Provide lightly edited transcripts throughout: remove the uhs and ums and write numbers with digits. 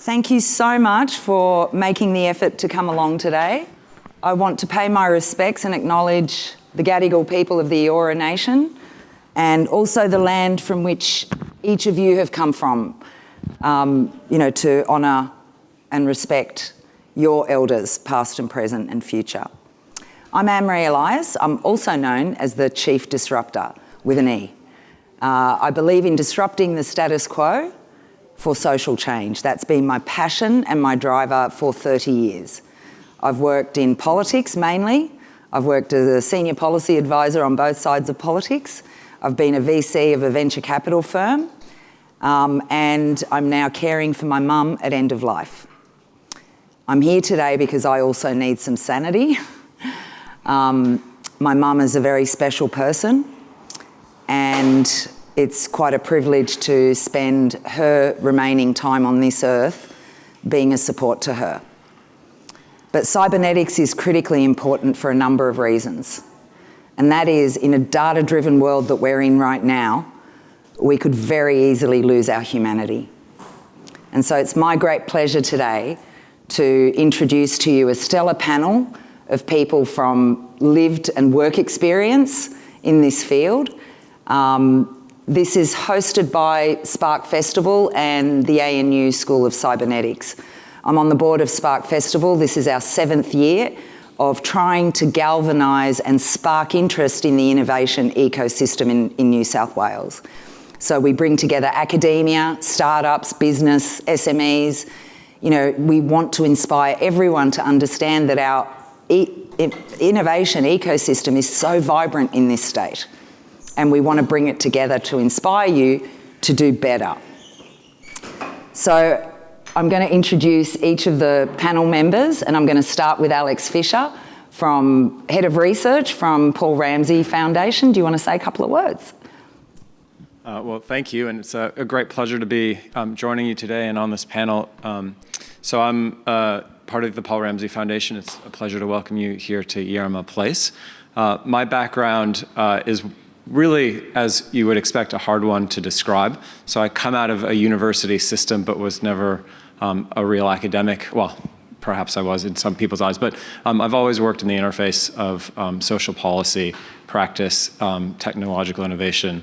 Thank you so much for making the effort to come along today. I want to pay my respects and acknowledge the Gadigal people of the Eora Nation and also the land from which each of you have come from, to honour and respect your elders, past and present and future. I'm Anne-Marie Elias. I'm also known as the Chief Disruptor, with an E. I believe in disrupting the status quo for social change. That's been my passion and my driver for 30 years. I've worked in politics mainly. I've worked as a senior policy advisor on both sides of politics. I've been a VC of a venture capital firm, and I'm now caring for my mum at end of life. I'm here today because I also need some sanity. My mum is a very special person, and it's quite a privilege to spend her remaining time on this earth being a support to her. But cybernetics is critically important for a number of reasons. And that is, in a data-driven world that we're in right now, we could very easily lose our humanity. And so it's my great pleasure today to introduce to you a stellar panel of people from lived and work experience in this field. This is hosted by Spark Festival and the ANU School of Cybernetics. I'm on the board of Spark Festival. This is our 7th year of trying to galvanise and spark interest in the innovation ecosystem in New South Wales. So we bring together academia, startups, business, SMEs. We want to inspire everyone to understand that our innovation ecosystem is so vibrant in this state. And we want to bring it together to inspire you to do better. So I'm going to introduce each of the panel members, and I'm going to start with Alex Fischer, Head of Research from Paul Ramsay Foundation. Do you want to say a couple of words? Well, thank you, and it's a great pleasure to be joining you today and on this panel. So I'm part of the Paul Ramsay Foundation. It's a pleasure to welcome you here to Yerma Place. My background is really, as you would expect, a hard one to describe. So I come out of a university system, but was never a real academic. Well, perhaps I was in some people's eyes, but I've always worked in the interface of social policy, practice, technological innovation,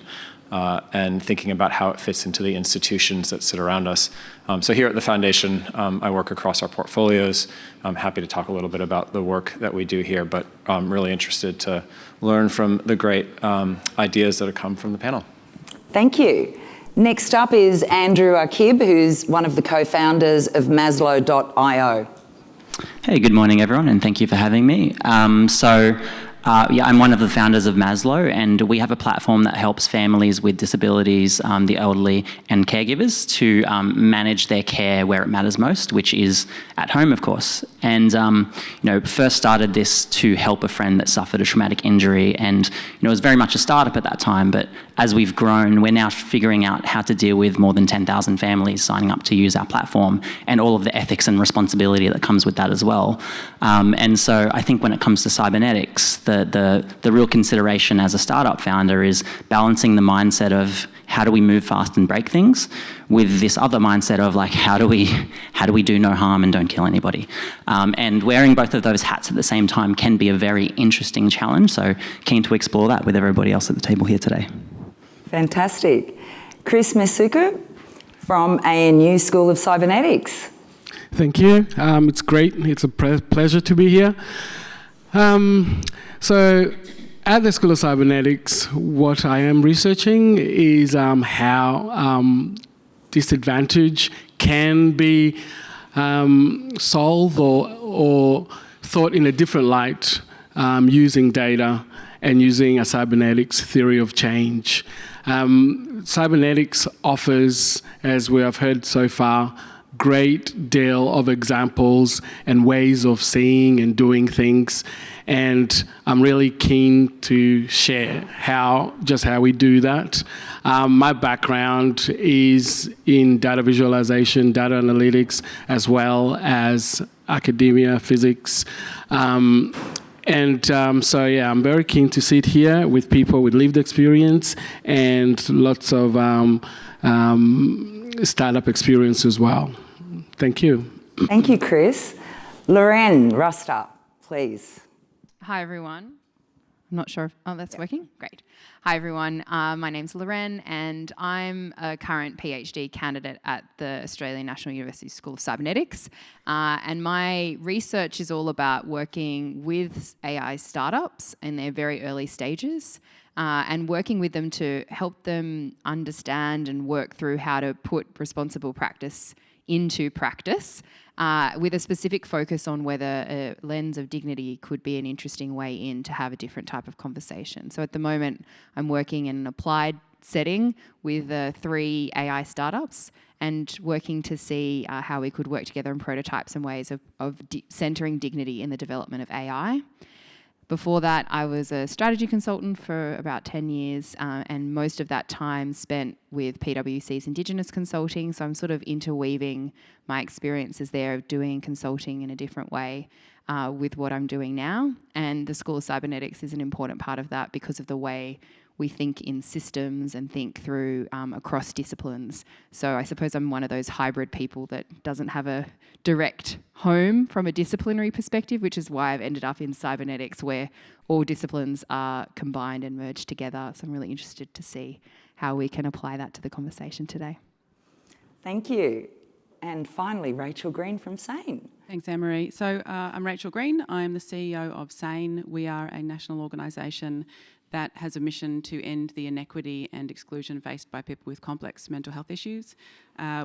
and thinking about how it fits into the institutions that sit around us. So here at the Foundation, I work across our portfolios. I'm happy to talk a little bit about the work that we do here, but I'm really interested to learn from the great ideas that have come from the panel. Thank you. Next up is Andrew Akib, who's one of the co-founders of Maslow.io. Hey, good morning, everyone, and thank you for having me. I'm one of the founders of Maslow, and we have a platform that helps families with disabilities, the elderly, and caregivers to manage their care where it matters most, which is at home, of course. And first started this to help a friend that suffered a traumatic injury, and it was very much a startup at that time. But as we've grown, we're now figuring out how to deal with more than 10,000 families signing up to use our platform, and all of the ethics and responsibility that comes with that as well. And so I think when it comes to cybernetics, the real consideration as a startup founder is balancing the mindset of how do we move fast and break things with this other mindset of how do we do no harm and don't kill anybody. And wearing both of those hats at the same time can be a very interesting challenge. So keen to explore that with everybody else at the table here today. Fantastic. Chris Mesiku from ANU School of Cybernetics. Thank you. It's great. It's a pleasure to be here. So at the School of Cybernetics, what I am researching is how disadvantage can be solved or thought in a different light using data and using a cybernetics theory of change. Cybernetics offers, as we have heard so far, great deal of examples and ways of seeing and doing things, and I'm really keen to share how we do that. My background is in data visualization, data analytics, as well as academia, physics. I'm very keen to sit here with people with lived experience and lots of startup experience as well. Thank you. Thank you, Chris. Lorenn, rust up, please. Hi, everyone. I'm not sure if, that's working? Great. Hi, everyone. My name's Lorenn, and I'm a current PhD candidate at the Australian National University School of Cybernetics. And my research is all about working with AI startups in their very early stages and working with them to help them understand and work through how to put responsible practice into practice with a specific focus on whether a lens of dignity could be an interesting way in to have a different type of conversation. So at the moment, I'm working in an applied setting with 3 AI startups and working to see how we could work together in prototypes and ways of centering dignity in the development of AI. Before that, I was a strategy consultant for about 10 years, and most of that time spent with PwC's Indigenous consulting. So I'm sort of interweaving my experiences there of doing consulting in a different way with what I'm doing now. And the School of Cybernetics is an important part of that because of the way we think in systems and think through across disciplines. So I suppose I'm one of those hybrid people that doesn't have a direct home from a disciplinary perspective, which is why I've ended up in cybernetics, where all disciplines are combined and merged together. So I'm really interested to see how we can apply that to the conversation today. Thank you. And finally, Rachel Green from SANE. Thanks, Anne-Marie. So I'm Rachel Green. I'm the CEO of SANE. We are a national organisation that has a mission to end the inequity and exclusion faced by people with complex mental health issues.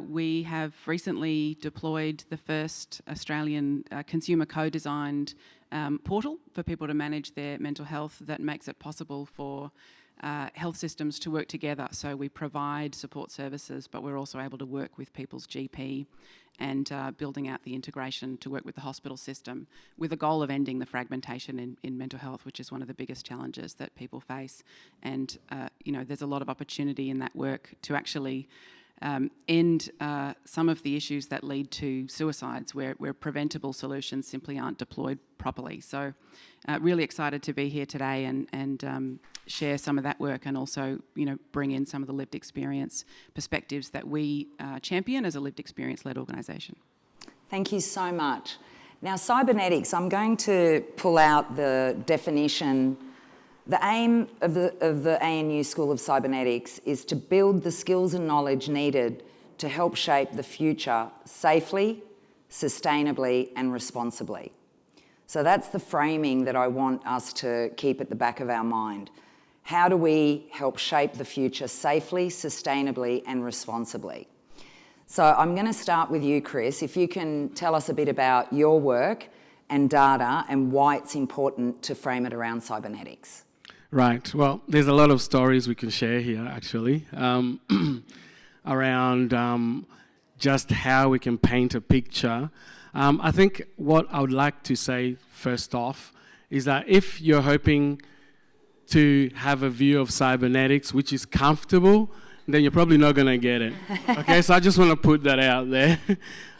We have recently deployed the first Australian consumer co-designed portal for people to manage their mental health that makes it possible for health systems to work together. So we provide support services, but we're also able to work with people's GP and building out the integration to work with the hospital system with the goal of ending the fragmentation in mental health, which is one of the biggest challenges that people face. And, there's a lot of opportunity in that work to actually end some of the issues that lead to suicides where preventable solutions simply aren't deployed properly. So really excited to be here today and share some of that work and also, bring in some of the lived experience perspectives that we champion as a lived experience-led organisation. Thank you so much. Now, cybernetics, I'm going to pull out the definition. The aim of the ANU School of Cybernetics is to build the skills and knowledge needed to help shape the future safely, sustainably and responsibly. So that's the framing that I want us to keep at the back of our mind. How do we help shape the future safely, sustainably and responsibly? So I'm going to start with you, Chris. If you can tell us a bit about your work and data and why it's important to frame it around cybernetics. Right. Well, there's a lot of stories we can share here, actually, around just how we can paint a picture. I think what I would like to say first off is that if you're hoping to have a view of cybernetics which is comfortable, then you're probably not going to get it. Okay, so I just want to put that out there.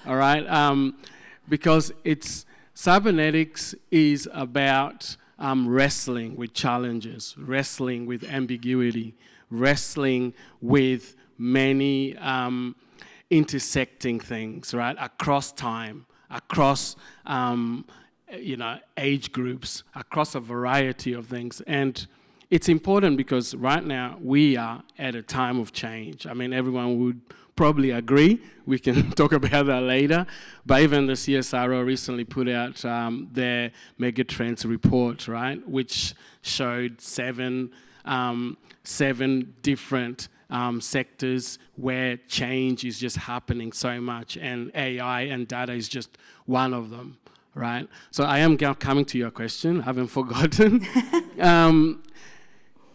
All right, because cybernetics is about wrestling with challenges, wrestling with ambiguity, wrestling with many intersecting things, right, across time, across age groups, across a variety of things. And it's important because right now we are at a time of change. I mean, everyone would probably agree. We can talk about that later. But even the CSIRO recently put out their Megatrends report, right, which showed seven different sectors where change is just happening so much, and AI and data is just one of them, right? So I am coming to your question. I haven't forgotten.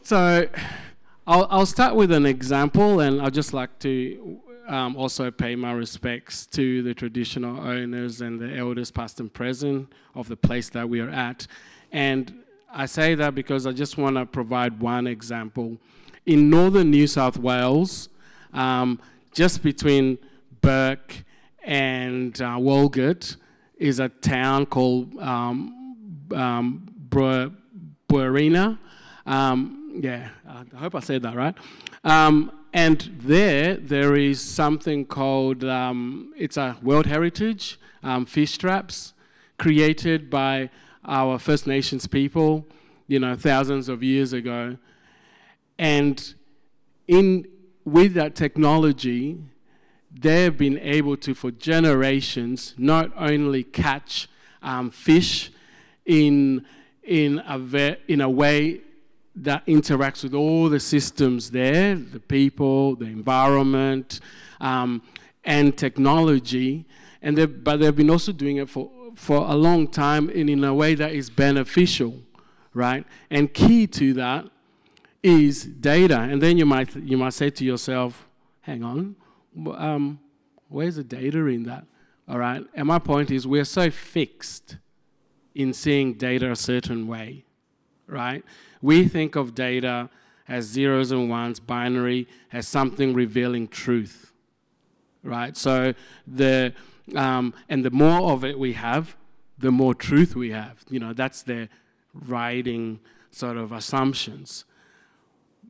So I'll start with an example, and I'd just like to also pay my respects to the traditional owners and the elders past and present of the place that we are at. And I say that because I just want to provide one example. In northern New South Wales, just between Burke and Walgett, is a town called Brewarrina. I hope I said that right. And there is something called, it's a World Heritage, fish traps, created by our First Nations people, thousands of years ago. And with that technology, they've been able to, for generations, not only catch fish in a way that interacts with all the systems there, the people, the environment, and technology, but they've been also doing it for a long time and in a way that is beneficial, right? And key to that is data. And then you might say to yourself, hang on, where's the data in that? All right. And my point is, we're so fixed in seeing data a certain way, right? We think of data as zeros and ones, binary, as something revealing truth, right? So and the more of it we have, the more truth we have. That's their writing sort of assumptions.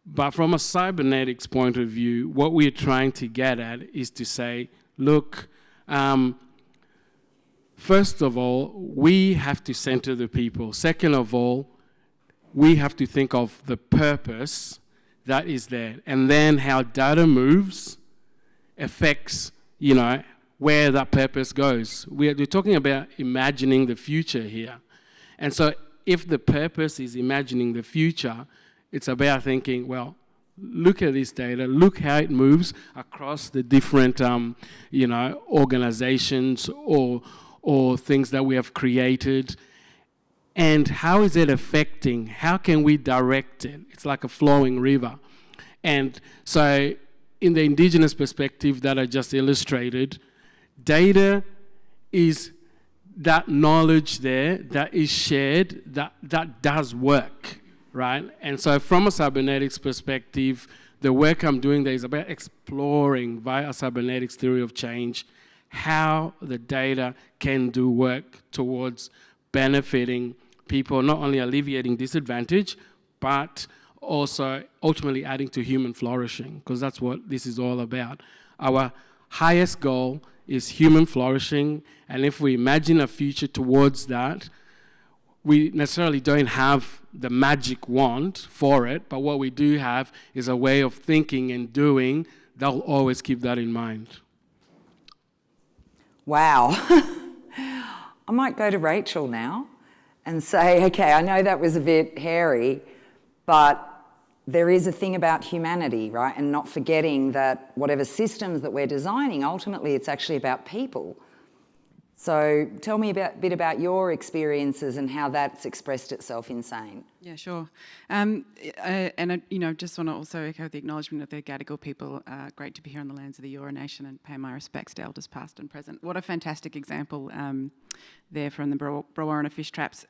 But from a cybernetics point of view, what we're trying to get at is to say, look, first of all, we have to center the people. Second of all, we have to think of the purpose that is there. And then how data moves affects, where that purpose goes. We're talking about imagining the future here. And so if the purpose is imagining the future, it's about thinking, well, look at this data, look how it moves across the different, organizations or things that we have created, and how is it affecting? How can we direct it? It's like a flowing river. And so in the indigenous perspective that I just illustrated, data is that knowledge there that is shared, that does work, right? And so from a cybernetics perspective, the work I'm doing there is about exploring via cybernetics theory of change how the data can do work towards benefiting people, not only alleviating disadvantage, but also ultimately adding to human flourishing, because that's what this is all about. Our highest goal is human flourishing, and if we imagine a future towards that, we necessarily don't have the magic wand for it, but what we do have is a way of thinking and doing that will always keep that in mind. Wow. I might go to Rachel now and say, okay, I know that was a bit hairy, but there is a thing about humanity, right? And not forgetting that whatever systems that we're designing, ultimately it's actually about people. So tell me a bit about your experiences and how that's expressed itself in SANE. Yeah, sure. And I just want to also echo the acknowledgement of the Gadigal people. Great to be here on the lands of the Eora Nation and pay my respects to elders past and present. What a fantastic example there from the Brewarrina fish traps.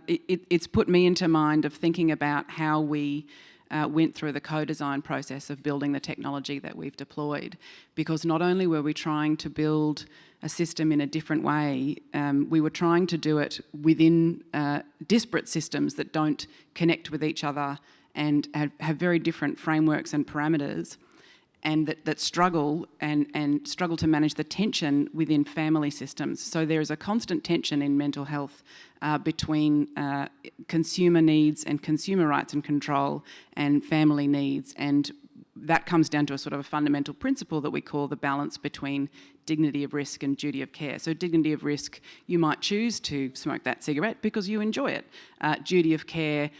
It's put me into mind of thinking about how we went through the co-design process of building the technology that we've deployed, because not only were we trying to build a system in a different way, we were trying to do it within disparate systems that don't connect with each other and have very different frameworks and parameters, and that struggle and struggle to manage the tension within family systems. So there is a constant tension in mental health between consumer needs and consumer rights and control and family needs, and that comes down to a sort of a fundamental principle that we call the balance between dignity of risk and duty of care. So dignity of risk, you might choose to smoke that cigarette because you enjoy it. Duty of care,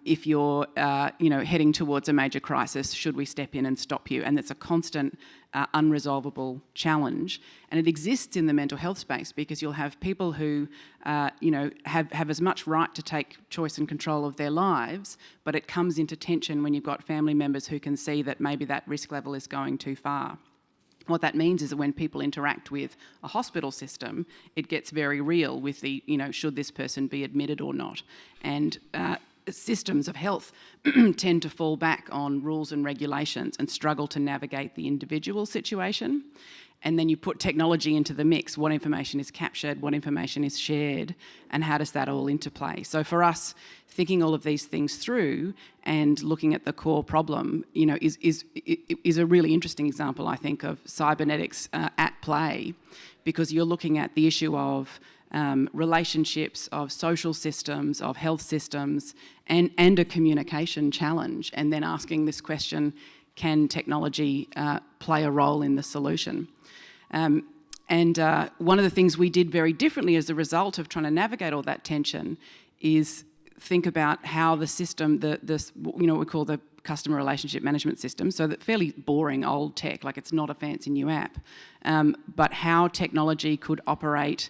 if you're heading towards a major crisis, should we step in and stop you? And it's a constant unresolvable challenge. And it exists in the mental health space because you'll have people who have as much right to take choice and control of their lives, but it comes into tension when you've got family members who can see that maybe that risk level is going too far. What that means is that when people interact with a hospital system, it gets very real with the, should this person be admitted or not? And systems of health tend to fall back on rules and regulations and struggle to navigate the individual situation. And then you put technology into the mix. What information is captured, what information is shared, and how does that all interplay? So for us, thinking all of these things through and looking at the core problem, is a really interesting example, I think, of cybernetics at play, because you're looking at the issue of relationships, of social systems, of health systems, and a communication challenge, and then asking this question, can technology play a role in the solution? And one of the things we did very differently as a result of trying to navigate all that tension is think about how the system, what we call the customer relationship management system, so that fairly boring old tech, like it's not a fancy new app, but how technology could operate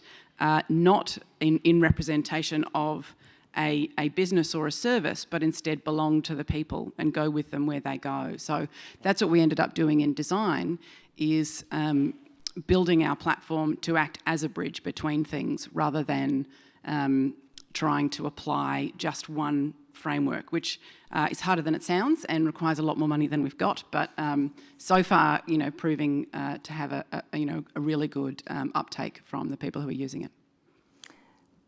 not in representation of a business or a service, but instead belong to the people and go with them where they go. So that's what we ended up doing in design, is building our platform to act as a bridge between things rather than trying to apply just one framework, which is harder than it sounds and requires a lot more money than we've got. But so far, proving to have a really good uptake from the people who are using it.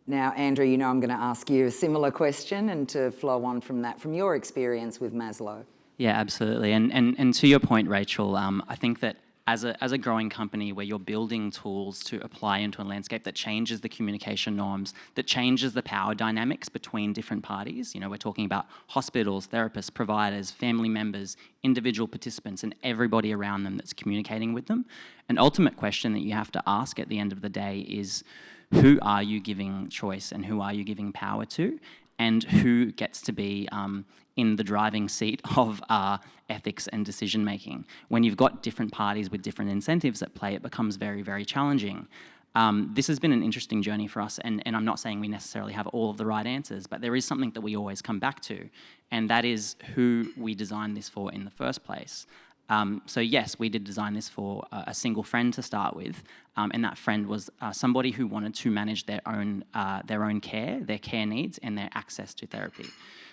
Now, Andrew, I'm going to ask you a similar question, and to flow on from that, from your experience with Maslow. Yeah, absolutely. And to your point, Rachel, I think that as a growing company where you're building tools to apply into a landscape that changes the communication norms, that changes the power dynamics between different parties, we're talking about hospitals, therapists, providers, family members, individual participants, and everybody around them that's communicating with them. An ultimate question that you have to ask at the end of the day is, who are you giving choice and who are you giving power to? And who gets to be in the driving seat of ethics and decision making? When you've got different parties with different incentives at play, it becomes very, very challenging. This has been an interesting journey for us, and I'm not saying we necessarily have all of the right answers, but there is something that we always come back to, and that is who we designed this for in the first place. So yes, we did design this for a single friend to start with, and that friend was somebody who wanted to manage their own care, their care needs, and their access to therapy.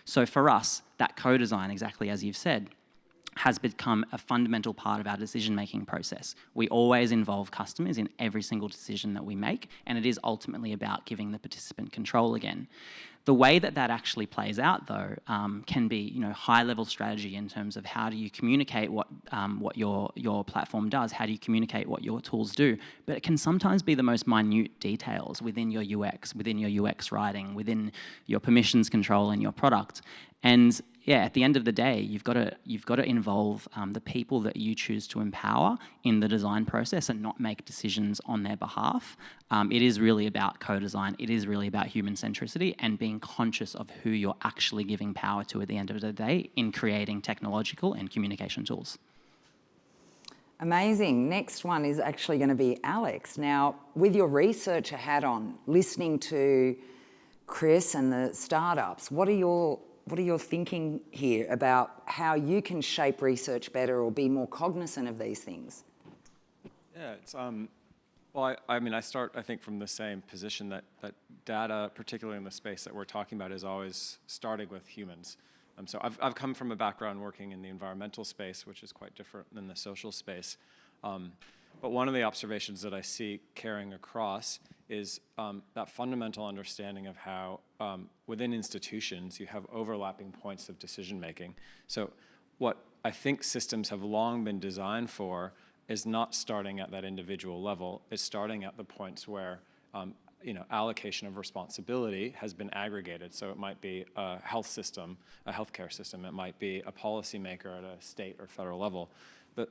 So for us, that co-design, exactly as you've said, has become a fundamental part of our decision-making process. We always involve customers in every single decision that we make, and it is ultimately about giving the participant control again. The way that actually plays out, though, can be high-level strategy in terms of how do you communicate what your platform does, how do you communicate what your tools do, but it can sometimes be the most minute details within your UX writing, within your permissions control in your product. And yeah, at the end of the day, you've got to involve the people that you choose to empower in the design process and not make decisions on their behalf. It is really about co-design. It is really about human centricity and being conscious of who you're actually giving power to at the end of the day in creating technological and communication tools. Amazing. Next one is actually going to be Alex. Now, with your researcher hat on, listening to Chris and the startups, what are your thinking here about how you can shape research better or be more cognizant of these things? Yeah, it's well, I start, I think, from the same position that data, particularly in the space that we're talking about, is always starting with humans. So I've come from a background working in the environmental space, which is quite different than the social space. But one of the observations that I see carrying across is that fundamental understanding of how within institutions you have overlapping points of decision making. So what I think systems have long been designed for is not starting at that individual level. It's starting at the points where allocation of responsibility has been aggregated. So it might be a health system, a healthcare system. It might be a policymaker at a state or federal level.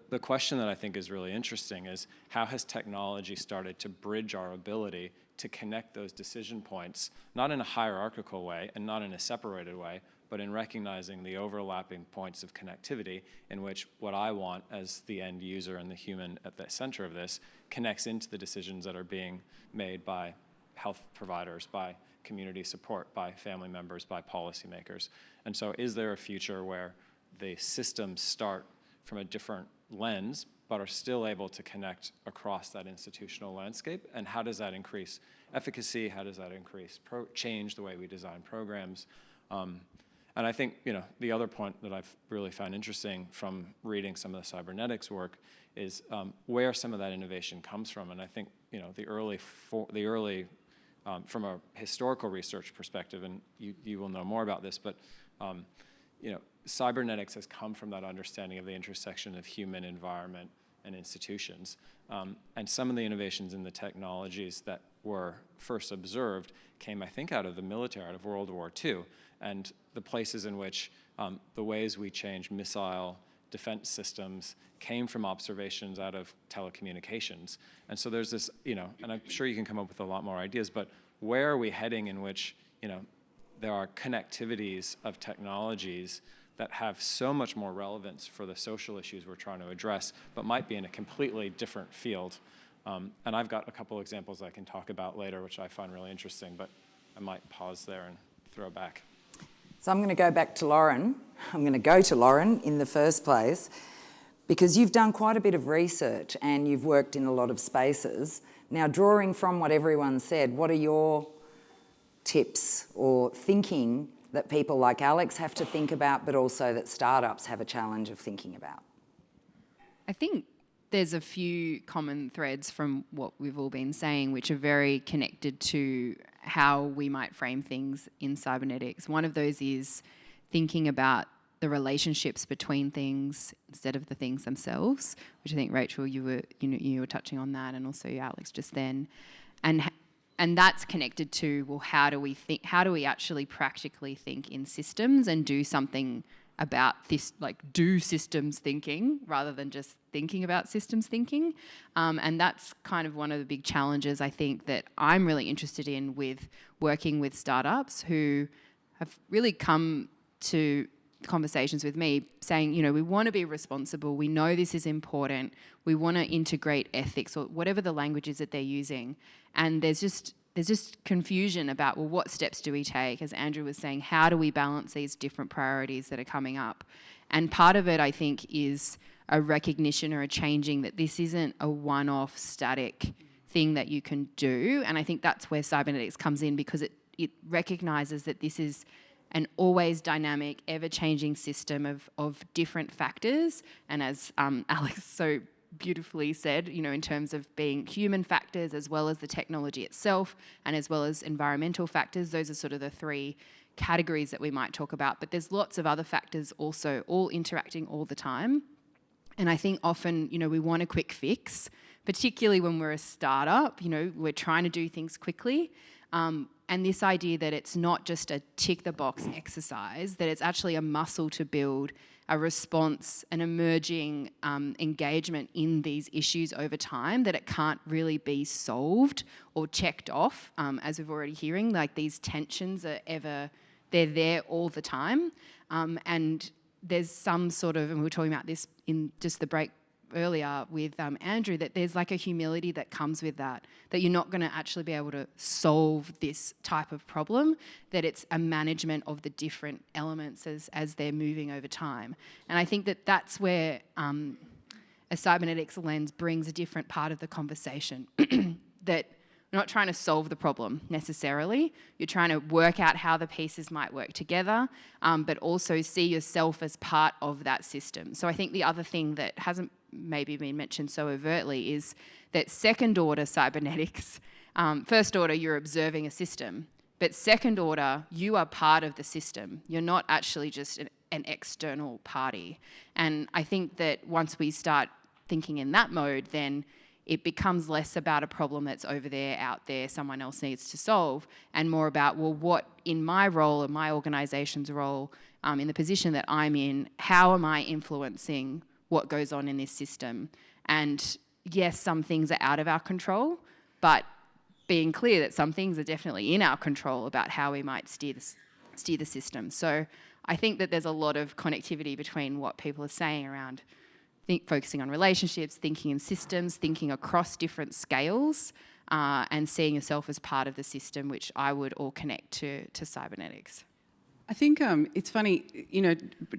The question that I think is really interesting is how has technology started to bridge our ability to connect those decision points, not in a hierarchical way and not in a separated way, but in recognizing the overlapping points of connectivity in which what I want as the end user and the human at the center of this connects into the decisions that are being made by health providers, by community support, by family members, by policymakers. And so is there a future where the systems start from a different lens, but are still able to connect across that institutional landscape? And how does that increase efficacy? How does that increase change the way we design programs? And I think, the other point that I've really found interesting from reading some of the cybernetics work is where some of that innovation comes from. And I think, the early from a historical research perspective, and you will know more about this, but cybernetics has come from that understanding of the intersection of human, environment, and institutions. And some of the innovations in the technologies that were first observed came, I think, out of the military, out of World War II, and the places in which the ways we change missile defense systems came from observations out of telecommunications. And so there's this, and I'm sure you can come up with a lot more ideas, but where are we heading in which, there are connectivities of technologies that have so much more relevance for the social issues we're trying to address, but might be in a completely different field. And I've got a couple examples I can talk about later, which I find really interesting, but I might pause there and throw back. So I'm going to go back to Lorenn. I'm going to go to Lorenn in the first place, because you've done quite a bit of research and you've worked in a lot of spaces. Now, drawing from what everyone said, what are your tips or thinking that people like Alex have to think about, but also that startups have a challenge of thinking about? I think there's a few common threads from what we've all been saying, which are very connected to how we might frame things in cybernetics. One of those is thinking about the relationships between things instead of the things themselves, which I think, Rachel, you were touching on that, and also Alex just then. And that's connected to, well, how do we actually practically think in systems and do something about this, like do systems thinking rather than just thinking about systems thinking. And that's kind of one of the big challenges I think that I'm really interested in with working with startups who have really come to conversations with me saying, we want to be responsible, we know this is important, we want to integrate ethics, or whatever the language is that they're using. And there's just confusion about, well, what steps do we take? As Andrew was saying, how do we balance these different priorities that are coming up? And part of it, I think, is a recognition or a changing that this isn't a one-off static thing that you can do. And I think that's where cybernetics comes in, because it recognises that this is an always dynamic, ever-changing system of different factors. And as Alex so beautifully said, in terms of being human factors as well as the technology itself and as well as environmental factors, those are sort of the three categories that we might talk about. But there's lots of other factors also all interacting all the time. And I think often, we want a quick fix, particularly when we're a startup, we're trying to do things quickly. And this idea that it's not just a tick-the-box exercise, that it's actually a muscle to build, a response, an emerging engagement in these issues over time, that it can't really be solved or checked off, as we've already hearing, like these tensions are they're there all the time. And there's some sort of, and we were talking about this in just the break earlier with Andrew, that there's like a humility that comes with that you're not going to actually be able to solve this type of problem, that it's a management of the different elements as they're moving over time. And I think that that's where a cybernetics lens brings a different part of the conversation, that you're not trying to solve the problem necessarily, you're trying to work out how the pieces might work together, but also see yourself as part of that system. So I think the other thing that hasn't maybe been mentioned so overtly is that second order cybernetics, first order you're observing a system, but second order you are part of the system. You're not actually just an external party. And I think that once we start thinking in that mode, then it becomes less about a problem that's over there, out there, someone else needs to solve, and more about, well, what in my role, in my organisation's role, in the position that I'm in, how am I influencing what goes on in this system? And yes, some things are out of our control, but being clear that some things are definitely in our control about how we might steer the system. So I think that there's a lot of connectivity between what people are saying around focusing on relationships, thinking in systems, thinking across different scales, and seeing yourself as part of the system, which I would all connect to cybernetics. I think it's funny,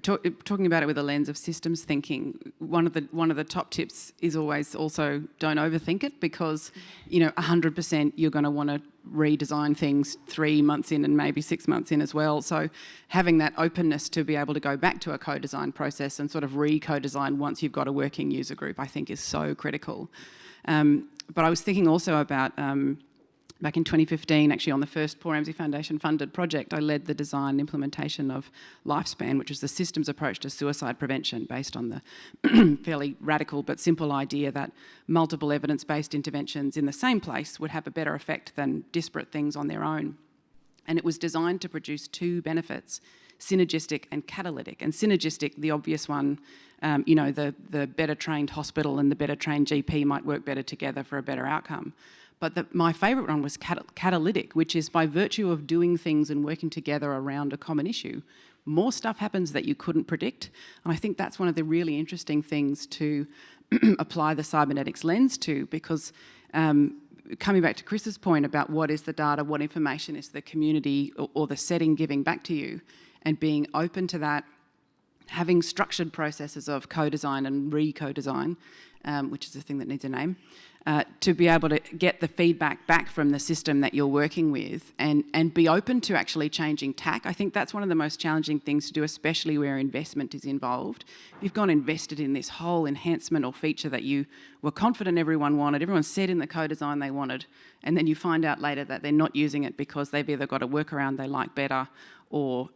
talking about it with a lens of systems thinking. One of the top tips is always also don't overthink it, because 100% you're going to want to redesign things 3 months in and maybe 6 months in as well. So having that openness to be able to go back to a co-design process and sort of re-co-design once you've got a working user group, I think is so critical. But I was thinking also about back in 2015, actually on the first Paul Ramsay Foundation funded project, I led the design and implementation of Lifespan, which is the systems approach to suicide prevention based on the fairly radical but simple idea that multiple evidence-based interventions in the same place would have a better effect than disparate things on their own. And it was designed to produce 2 benefits, synergistic and catalytic. And synergistic, the obvious one, the better trained hospital and the better trained GP might work better together for a better outcome. But my favourite one was catalytic, which is by virtue of doing things and working together around a common issue, more stuff happens that you couldn't predict. And I think that's one of the really interesting things to apply the cybernetics lens to, because coming back to Chris's point about what is the data, what information is the community or the setting giving back to you, and being open to that, having structured processes of co-design and re-co-design, which is a thing that needs a name, to be able to get the feedback back from the system that you're working with and be open to actually changing tack. I think that's one of the most challenging things to do, especially where investment is involved. You've gone invested in this whole enhancement or feature that you were confident everyone wanted, everyone said in the co-design they wanted, and then you find out later that they're not using it because they've either got a workaround they like better, or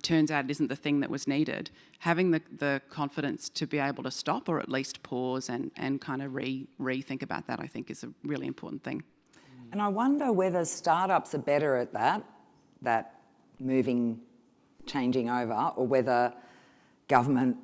turns out it isn't the thing that was needed. Having the confidence to be able to stop, or at least pause and kind of rethink about that, I think is a really important thing. And I wonder whether startups are better at that moving, changing over, or whether government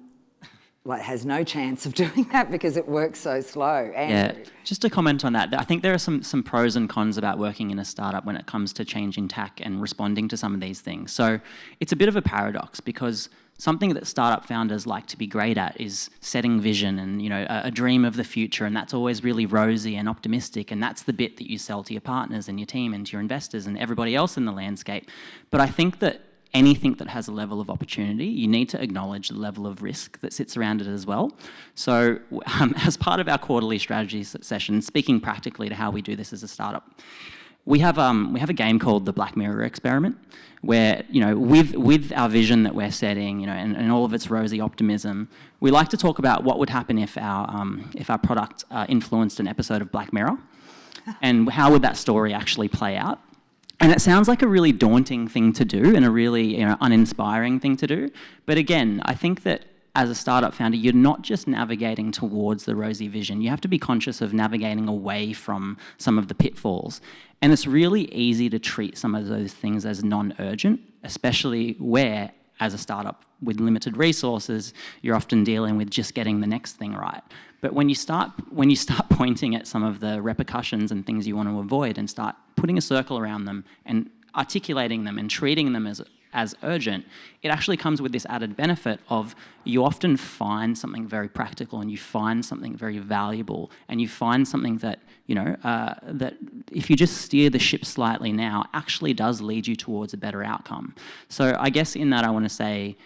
has no chance of doing that because it works so slow. Andrew. Yeah, just to comment on that, I think there are some pros and cons about working in a startup when it comes to changing tack and responding to some of these things. So it's a bit of a paradox, because something that startup founders like to be great at is setting vision and a dream of the future, and that's always really rosy and optimistic, and that's the bit that you sell to your partners and your team and to your investors and everybody else in the landscape. But I think that anything that has a level of opportunity, you need to acknowledge the level of risk that sits around it as well. So as part of our quarterly strategy session, speaking practically to how we do this as a startup, we have a game called the Black Mirror Experiment, where with our vision that we're setting, and all of its rosy optimism, we like to talk about what would happen if our product influenced an episode of Black Mirror, and how would that story actually play out. And it sounds like a really daunting thing to do and a really uninspiring thing to do. But again, I think that as a startup founder, you're not just navigating towards the rosy vision. You have to be conscious of navigating away from some of the pitfalls. And it's really easy to treat some of those things as non-urgent, especially where, as a startup with limited resources, you're often dealing with just getting the next thing right. But when you start pointing at some of the repercussions and things you want to avoid, and start putting a circle around them and articulating them and treating them as urgent, it actually comes with this added benefit of you often find something very practical, and you find something very valuable, and you find something that that if you just steer the ship slightly now actually does lead you towards a better outcome. So I guess in that I want to say,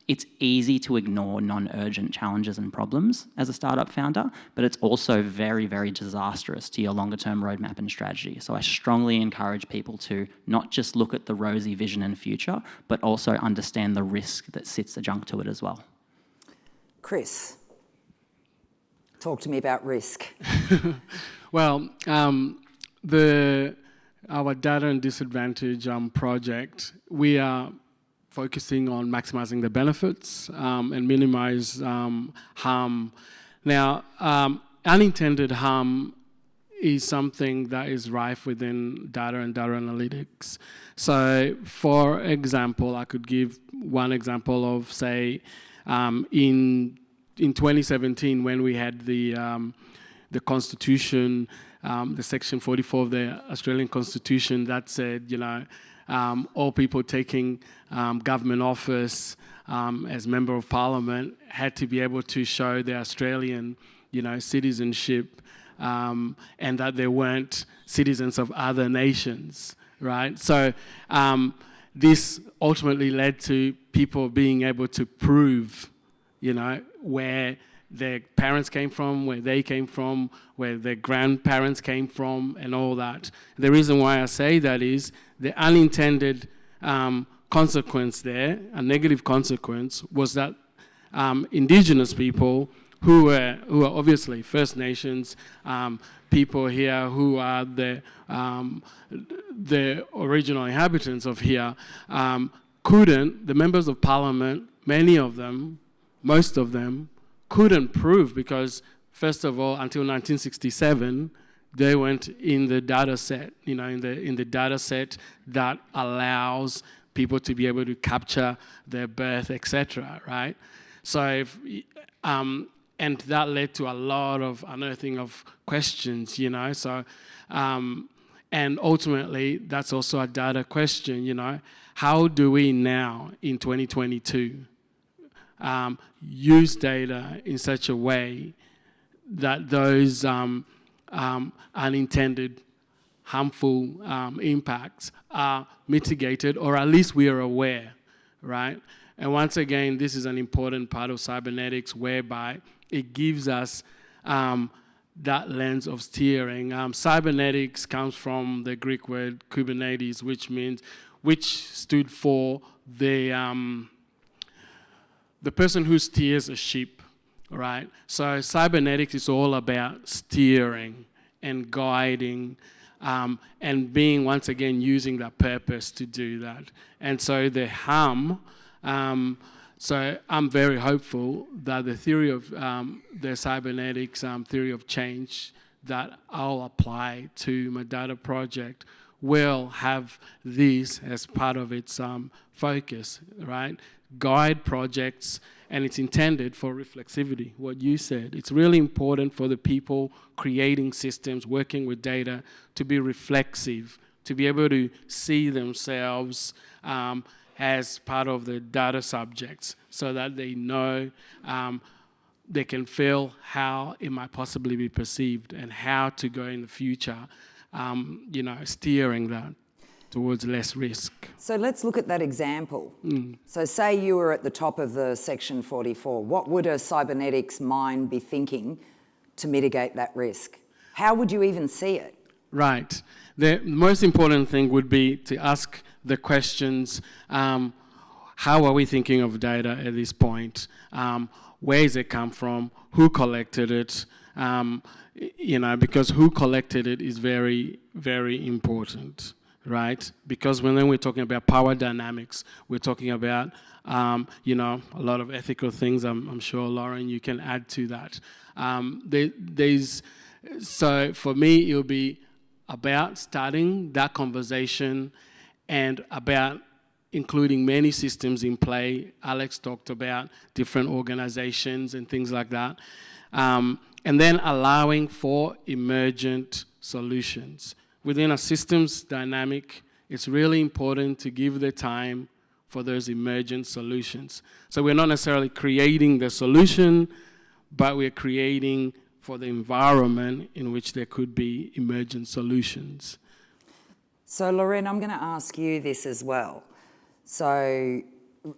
it's easy to ignore non-urgent challenges and problems as a startup founder, but it's also very, very disastrous to your longer-term roadmap and strategy. So I strongly encourage people to not just look at the rosy vision and future, but also understand the risk that sits adjunct to it as well. Chris, talk to me about risk. Well, our data and disadvantage project, we are focusing on maximizing the benefits and minimize harm. Now, unintended harm is something that is rife within data and data analytics. So, for example, I could give one example of, say, in 2017, when we had the Constitution, the Section 44 of the Australian Constitution that said, all people taking government office as member of parliament had to be able to show their Australian, citizenship, and that they weren't citizens of other nations, right? So this ultimately led to people being able to prove, where their parents came from, where they came from, where their grandparents came from, and all that. The reason why I say that is the unintended consequence there, a negative consequence, was that Indigenous people who are obviously First Nations people here, who are the original inhabitants of here, the members of parliament, many of them, most of them, couldn't prove, because first of all, until 1967, they weren't in the data set, in the data set that allows people to be able to capture their birth, etc. Right? So, and that led to a lot of unearthing of questions, So, and ultimately, that's also a data question, How do we now, in 2022, use data in such a way that those unintended harmful impacts are mitigated, or at least we are aware, right? And once again, this is an important part of cybernetics, whereby it gives us that lens of steering. Cybernetics comes from the Greek word Kubernetes, which stood for the person who steers a ship, right? So cybernetics is all about steering and guiding, and being, once again, using that purpose to do that. And so the harm, so I'm very hopeful that the theory of the cybernetics theory of change that I'll apply to my data project will have this as part of its focus, right? Guide projects, and it's intended for reflexivity, what you said. It's really important for the people creating systems, working with data, to be reflexive, to be able to see themselves as part of the data subjects, so that they know they can feel how it might possibly be perceived and how to go in the future, steering that towards less risk. So let's look at that example. So say you were at the top of the Section 44. What would a cybernetics mind be thinking to mitigate that risk? How would you even see it? Right. The most important thing would be to ask the questions, how are we thinking of data at this point? Where does it come from? Who collected it? Because who collected it is very, very important, right? Because when we're talking about power dynamics, we're talking about, a lot of ethical things. I'm sure, Lorenn, you can add to that. So for me, it'll be about starting that conversation and about including many systems in play. Alex talked about different organizations and things like that. And then allowing for emergent solutions. Within a systems dynamic, it's really important to give the time for those emergent solutions. So we're not necessarily creating the solution, but we're creating for the environment in which there could be emergent solutions. So Lorenn, I'm going to ask you this as well. So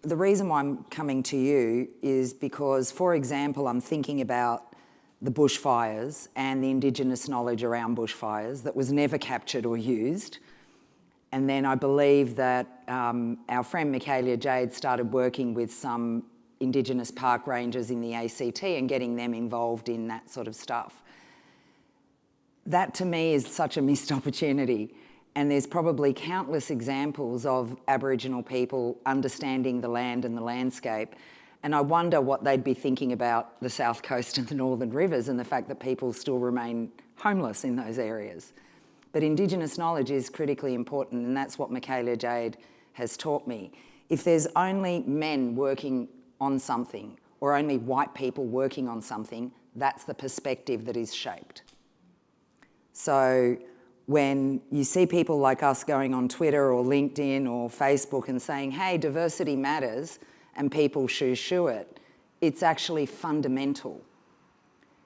the reason why I'm coming to you is because, for example, I'm thinking about the bushfires and the Indigenous knowledge around bushfires that was never captured or used. And then I believe that our friend Michaela Jade started working with some Indigenous park rangers in the ACT and getting them involved in that sort of stuff. That to me is such a missed opportunity. And there's probably countless examples of Aboriginal people understanding the land and the landscape. And I wonder what they'd be thinking about the South Coast and the Northern Rivers and the fact that people still remain homeless in those areas. But Indigenous knowledge is critically important, and that's what Michaela Jade has taught me. If there's only men working on something, or only white people working on something, that's the perspective that is shaped. So when you see people like us going on Twitter or LinkedIn or Facebook and saying, hey, diversity matters, and people shoo it, it's actually fundamental.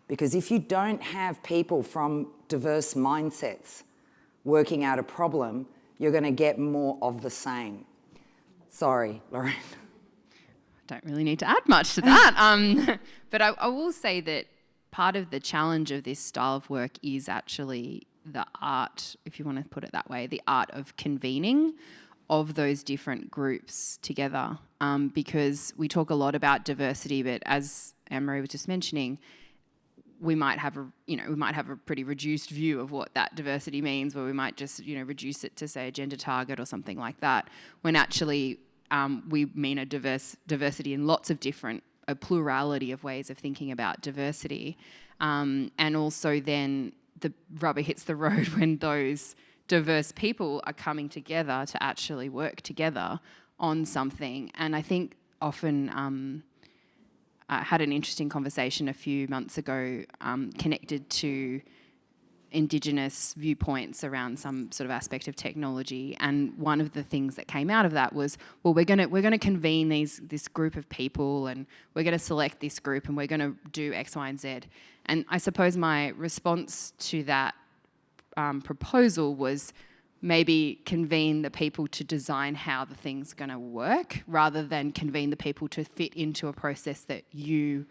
Because if you don't have people from diverse mindsets working out a problem, you're going to get more of the same. Sorry, Lorenn. Don't really need to add much to that. But I will say that part of the challenge of this style of work is actually the art, if you want to put it that way, the art of convening of those different groups together. Because we talk a lot about diversity, but as Anne-Marie was just mentioning, we might have a pretty reduced view of what that diversity means, where we might just reduce it to, say, a gender target or something like that, when actually we mean a diversity in lots of different, a plurality of ways of thinking about diversity. And also then the rubber hits the road when those diverse people are coming together to actually work together on something. And I think often I had an interesting conversation a few months ago connected to Indigenous viewpoints around some sort of aspect of technology, and one of the things that came out of that was, well, we're gonna convene this group of people, and we're gonna select this group, and we're gonna do X, Y, and Z. And I suppose my response to that proposal was maybe convene the people to design how the thing's going to work, rather than convene the people to fit into a process that you,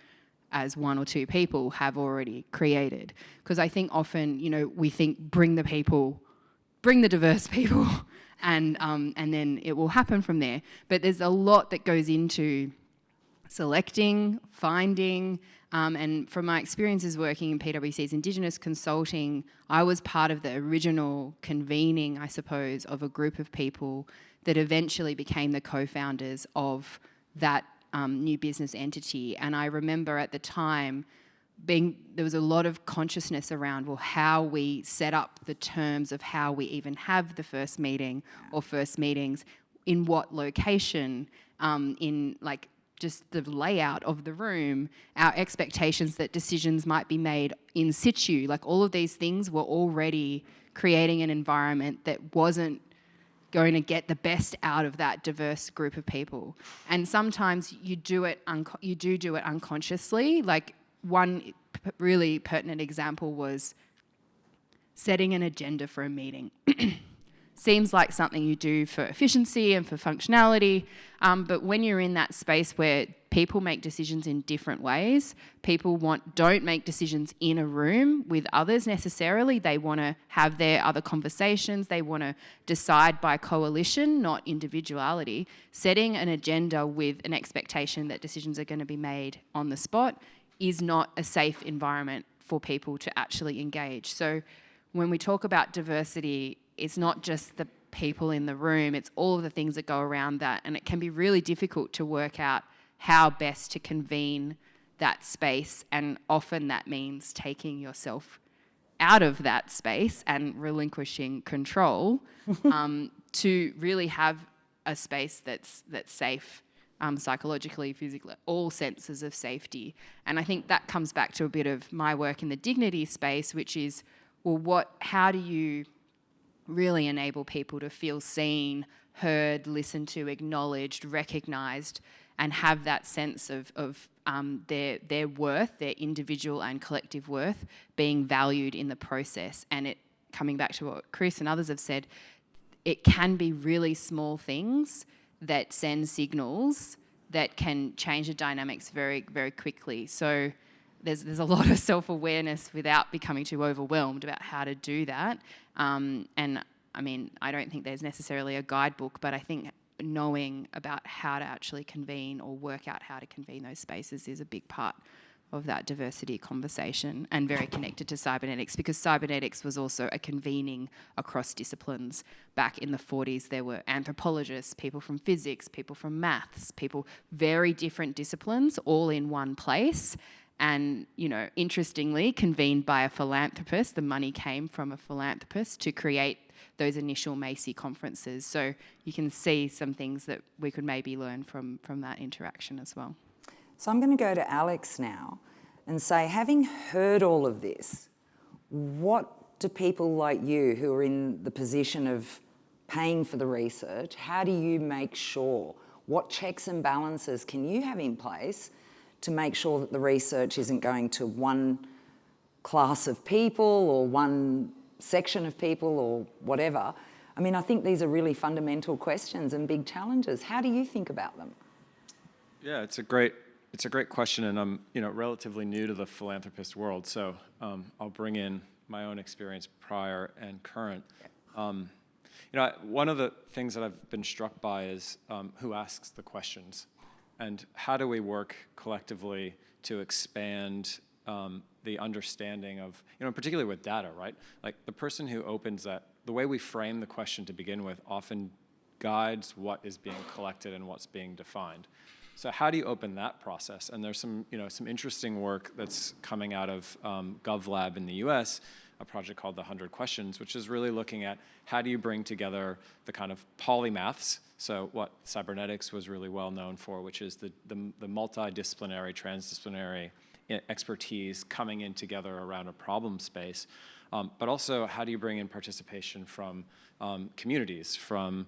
as one or two people, have already created. Because I think often, we think bring the diverse people, and then it will happen from there. But there's a lot that goes into selecting, finding, and from my experiences working in PwC's Indigenous consulting, I was part of the original convening, I suppose, of a group of people that eventually became the co-founders of that new business entity. And I remember at the time there was a lot of consciousness around, well, how we set up the terms of how we even have the first meeting or first meetings, in what location, in just the layout of the room, our expectations that decisions might be made in situ, all of these things were already creating an environment that wasn't going to get the best out of that diverse group of people. And sometimes you do it unconsciously. One really pertinent example was setting an agenda for a meeting. Seems like something you do for efficiency and for functionality, but when you're in that space where people make decisions in different ways, people don't make decisions in a room with others necessarily. They want to have their other conversations. They want to decide by coalition, not individuality. Setting an agenda with an expectation that decisions are going to be made on the spot is not a safe environment for people to actually engage. So when we talk about diversity, it's not just the people in the room, it's all of the things that go around that. And it can be really difficult to work out how best to convene that space. And often that means taking yourself out of that space and relinquishing control to really have a space that's safe, psychologically, physically, all senses of safety. And I think that comes back to a bit of my work in the dignity space, which is, well, how do you really enable people to feel seen, heard, listened to, acknowledged, recognised, and have that sense of their worth, their individual and collective worth, being valued in the process. And it, coming back to what Chris and others have said, it can be really small things that send signals that can change the dynamics very, very quickly. So there's a lot of self-awareness without becoming too overwhelmed about how to do that. And I mean, I don't think there's necessarily a guidebook, but I think knowing about how to actually convene or work out how to convene those spaces is a big part of that diversity conversation, and very connected to cybernetics, because cybernetics was also a convening across disciplines. Back in the 40s, there were anthropologists, people from physics, people from maths, people, very different disciplines all in one place. And, interestingly, convened by a philanthropist. The money came from a philanthropist to create those initial Mesiku conferences. So you can see some things that we could maybe learn from that interaction as well. So I'm going to go to Alex now and say, having heard all of this, what do people like you who are in the position of paying for the research, how do you make sure, what checks and balances can you have in place to make sure that the research isn't going to one class of people or one section of people or whatever, I mean, I think these are really fundamental questions and big challenges. How do you think about them? Yeah, it's a great question, and I'm relatively new to the philanthropist world, so I'll bring in my own experience prior and current. One of the things that I've been struck by is who asks the questions, and how do we work collectively to expand the understanding of, particularly with data, right? Like the person who opens that, the way we frame the question to begin with often guides what is being collected and what's being defined. So how do you open that process? And there's some interesting work that's coming out of GovLab in the US, a project called the 100 Questions, which is really looking at how do you bring together the kind of polymaths, so what Cybernetics was really well known for, which is the multidisciplinary, transdisciplinary expertise coming in together around a problem space, but also how do you bring in participation from communities, from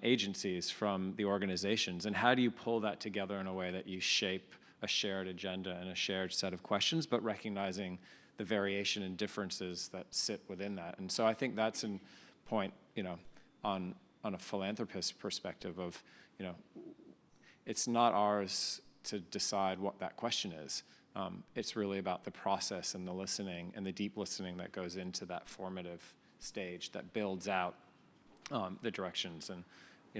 agencies, from the organizations, and how do you pull that together in a way that you shape a shared agenda and a shared set of questions, but recognizing the variation and differences that sit within that. And so I think that's a point, on a philanthropist perspective of, it's not ours to decide what that question is. It's really about the process and the listening and the deep listening that goes into that formative stage that builds out the directions. And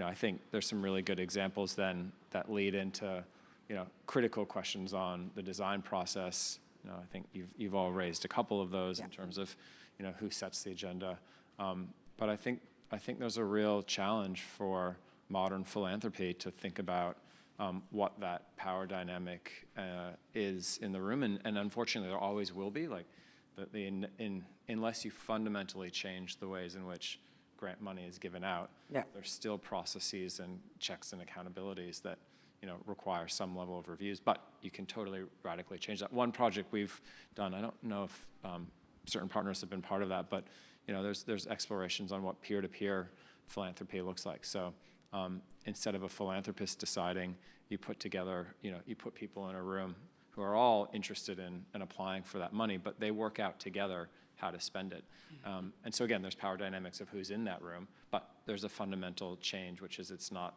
I think there's some really good examples then that lead into critical questions on the design process. I think you've all raised a couple of those in terms of who sets the agenda. But I think there's a real challenge for modern philanthropy to think about what that power dynamic is in the room, and unfortunately there always will be. Like unless you fundamentally change the ways in which grant money is given out, there's still processes and checks and accountabilities that require some level of reviews, but you can totally radically change that. One project we've done, I don't know if certain partners have been part of that, but there's explorations on what peer-to-peer philanthropy looks like. So instead of a philanthropist deciding, you put together, you put people in a room who are all interested in applying for that money, but they work out together how to spend it. And so again, there's power dynamics of who's in that room, but there's a fundamental change, which is it's not,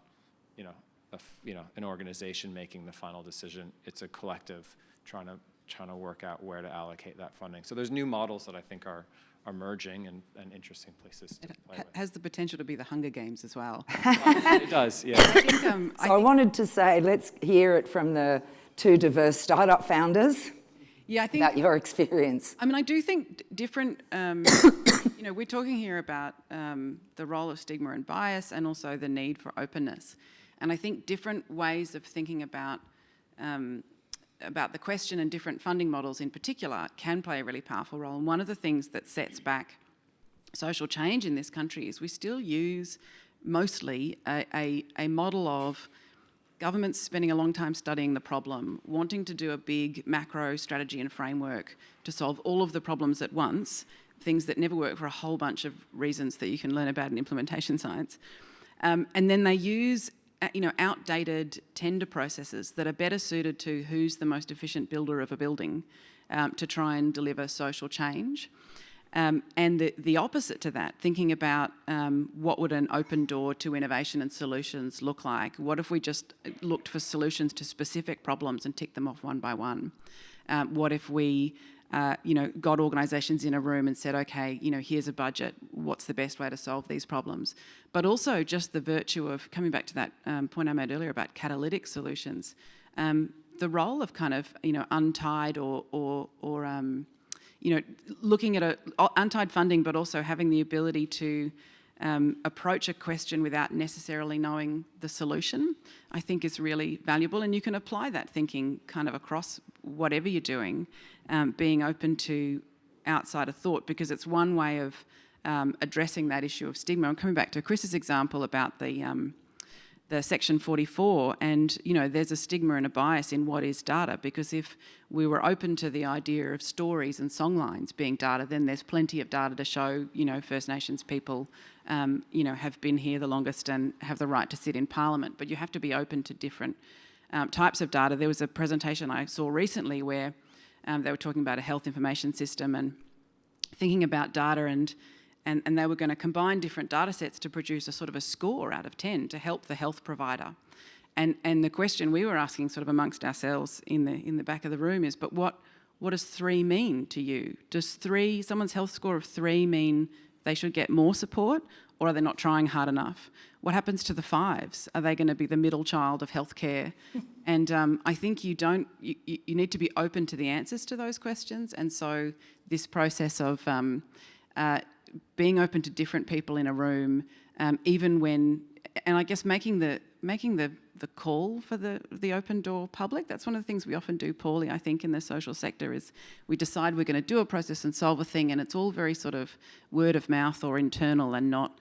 an organization making the final decision. It's a collective trying to work out where to allocate that funding. So there's new models that I think are emerging and interesting places to play with. Has the potential to be the Hunger Games as well. It does, yeah. I wanted to say, let's hear it from the two diverse startup founders. Yeah, I think about your experience. I mean, I do think different. We're talking here about the role of stigma and bias, and also the need for openness. And I think different ways of thinking about the question and different funding models in particular can play a really powerful role. And one of the things that sets back social change in this country is we still use mostly a model of governments spending a long time studying the problem, wanting to do a big macro strategy and framework to solve all of the problems at once, things that never work for a whole bunch of reasons that you can learn about in implementation science. And then they use outdated tender processes that are better suited to who's the most efficient builder of a building to try and deliver social change. And the opposite to that, thinking about what would an open door to innovation and solutions look like? What if we just looked for solutions to specific problems and ticked them off one by one? What if we got organisations in a room and said, okay, here's a budget, what's the best way to solve these problems? But also just the virtue of, coming back to that point I made earlier about catalytic solutions, the role of kind of, untied or looking at untied funding, but also having the ability to approach a question without necessarily knowing the solution, I think is really valuable. And you can apply that thinking kind of across whatever you're doing, being open to outsider thought, because it's one way of addressing that issue of stigma. I'm coming back to Chris's example about the Section 44, and there's a stigma and a bias in what is data, because if we were open to the idea of stories and songlines being data, then there's plenty of data to show First Nations people have been here the longest and have the right to sit in Parliament. But you have to be open to different types of data. There was a presentation I saw recently where they were talking about a health information system and thinking about data, and And they were going to combine different data sets to produce a sort of a score out of 10 to help the health provider. And the question we were asking sort of amongst ourselves in the back of the room is, but what does 3 mean to you? Does someone's health score of 3 mean they should get more support, or are they not trying hard enough? What happens to the 5s? Are they going to be the middle child of healthcare? And I think you need to be open to the answers to those questions. And so this process of being open to different people in a room, even when, and I guess making the call for the open door public. That's one of the things we often do poorly, I think, in the social sector, is we decide we're going to do a process and solve a thing, and it's all very sort of word of mouth or internal, and not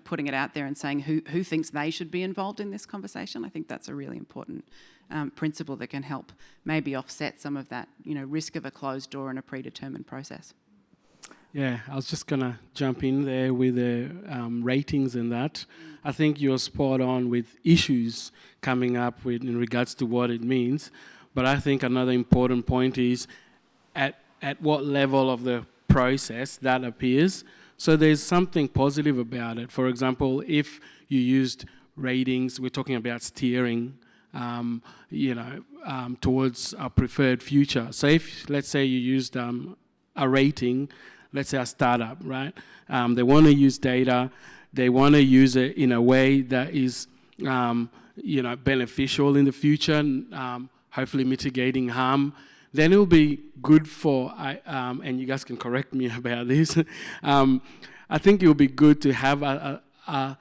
putting it out there and saying who thinks they should be involved in this conversation. I think that's a really important principle that can help maybe offset some of that risk of a closed door and a predetermined process. Yeah, I was just going to jump in there with the ratings and that. I think you're spot on with issues coming up with in regards to what it means. But I think another important point is at what level of the process that appears. So there's something positive about it. For example, if you used ratings, we're talking about steering, towards a preferred future. So if, let's say, you used a rating, let's say a startup, right? They want to use data. They want to use it in a way that is, beneficial in the future, hopefully mitigating harm. Then it will be good for, and you guys can correct me about this, I think it will be good to have a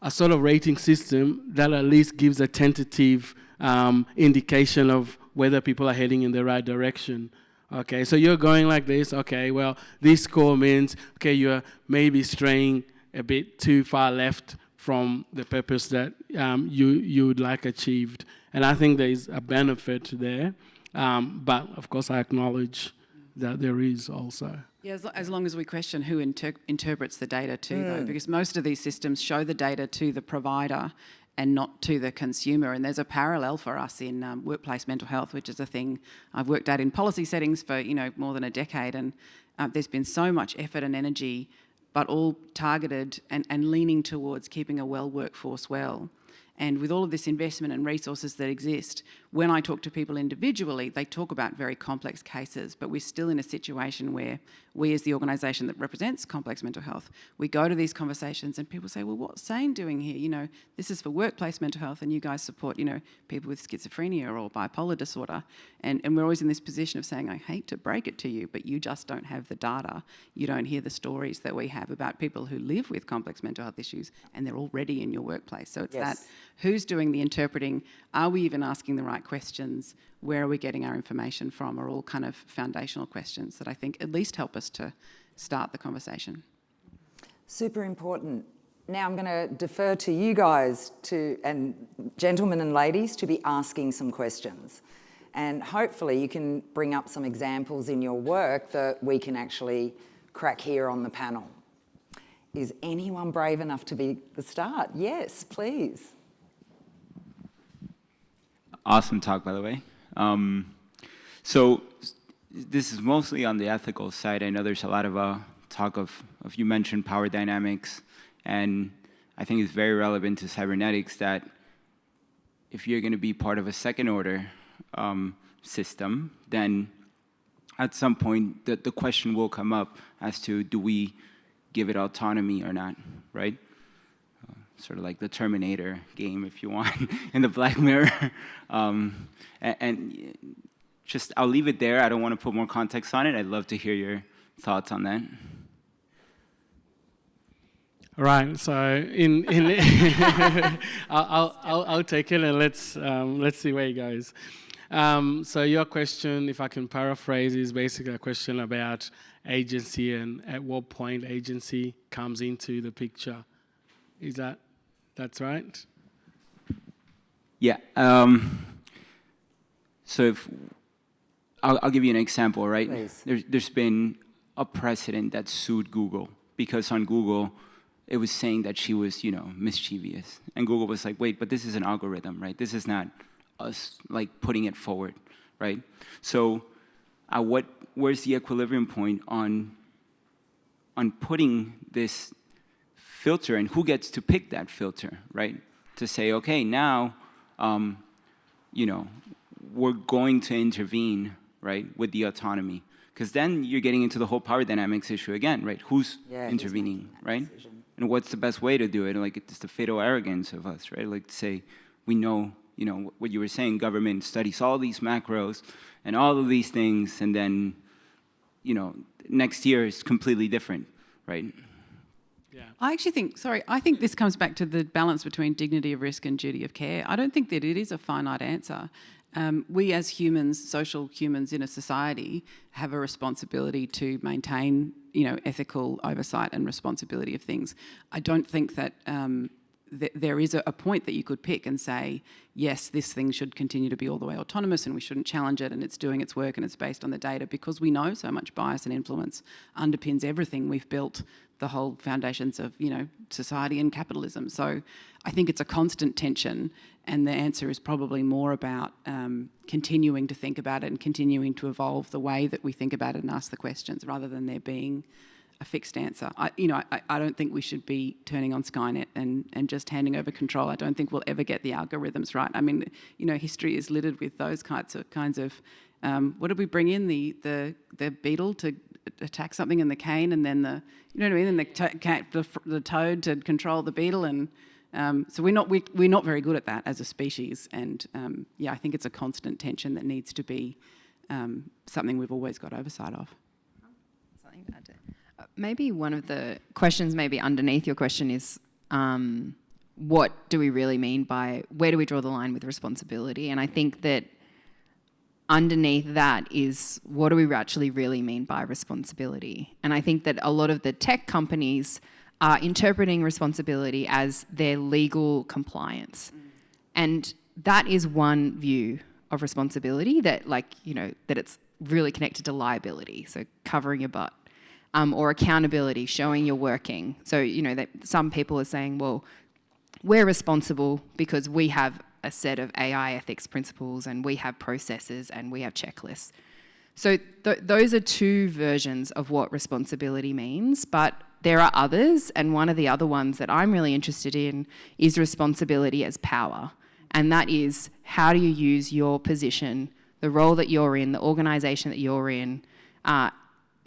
sort of rating system that at least gives a tentative indication of whether people are heading in the right direction. Okay, so you're going like this. Okay, well, this score means, okay, you're maybe straying a bit too far left from the purpose that you would like achieved. And I think there is a benefit there. But, of course, I acknowledge that there is also. Yeah, as long as we question who interprets the data too, though, because most of these systems show the data to the provider and not to the consumer. And there's a parallel for us in workplace mental health, which is a thing I've worked at in policy settings for more than a decade. And there's been so much effort and energy, but all targeted and leaning towards keeping a well workforce well. And with all of this investment and resources that exist, when I talk to people individually, they talk about very complex cases, but we're still in a situation where we, as the organisation that represents complex mental health, we go to these conversations and people say, well, what's SANE doing here? This is for workplace mental health and you guys support, people with schizophrenia or bipolar disorder. And we're always in this position of saying, I hate to break it to you, but you just don't have the data. You don't hear the stories that we have about people who live with complex mental health issues and they're already in your workplace. So it's that. Who's doing the interpreting? Are we even asking the right questions? Where are we getting our information from? Are all kind of foundational questions that I think at least help us to start the conversation. Super important. Now I'm going to defer to you guys, and gentlemen and ladies, to be asking some questions. And hopefully you can bring up some examples in your work that we can actually crack here on the panel. Is anyone brave enough to be the start? Yes, please. Awesome talk, by the way. So this is mostly on the ethical side. I know there's a lot of talk of you mentioned power dynamics, and I think it's very relevant to cybernetics that if you're going to be part of a second order system, then at some point the question will come up as to do we give it autonomy or not, right? Sort of like the Terminator game, if you want, in the Black Mirror. And just, I'll leave it there. I don't want to put more context on it. I'd love to hear your thoughts on that. Right. So I'll take it and let's see where it goes. So your question, if I can paraphrase, is basically a question about agency and at what point agency comes into the picture. Is that's right? Yeah. So if I'll give you an example, right? Please. There's been a precedent that sued Google because on Google it was saying that she was, mischievous, and Google was like, wait, but this is an algorithm, right? This is not us like putting it forward, right? So, where's the equilibrium point on on putting this filter and who gets to pick that filter, right? To say, okay, now, we're going to intervene, right, with the autonomy. Because then you're getting into the whole power dynamics issue again, right? Who's intervening, right? Decision. And what's the best way to do it? Like, it's the fatal arrogance of us, right? Like, to say, we know, what you were saying, government studies all these macros and all of these things, and then, next year is completely different, right? Yeah. I think this comes back to the balance between dignity of risk and duty of care. I don't think that it is a finite answer. We as humans, social humans in a society, have a responsibility to maintain, ethical oversight and responsibility of things. I don't think that there is a point that you could pick and say, yes, this thing should continue to be all the way autonomous and we shouldn't challenge it and it's doing its work and it's based on the data, because we know so much bias and influence underpins everything we've built, the whole foundations of, society and capitalism. So I think it's a constant tension, and the answer is probably more about continuing to think about it and continuing to evolve the way that we think about it and ask the questions, rather than there being a fixed answer. I don't think we should be turning on Skynet and just handing over control. I don't think we'll ever get the algorithms right. I mean, history is littered with those kinds of what did we bring in? The beetle to attack something in the cane, and then the toad to control the beetle, and so we're not very good at that as a species. And I think it's a constant tension that needs to be something we've always got oversight of. Something to add to maybe one of the questions maybe underneath your question is, what do we really mean by, where do we draw the line with responsibility? And I think that underneath that is, what do we actually really mean by responsibility? And I think that a lot of the tech companies are interpreting responsibility as their legal compliance. And that is one view of responsibility, that that it's really connected to liability, so covering your butt. Or accountability, showing you're working. So, that some people are saying, well, we're responsible because we have a set of AI ethics principles and we have processes and we have checklists. So those are two versions of what responsibility means, but there are others, and one of the other ones that I'm really interested in is responsibility as power. And that is, how do you use your position, the role that you're in, the organisation that you're in,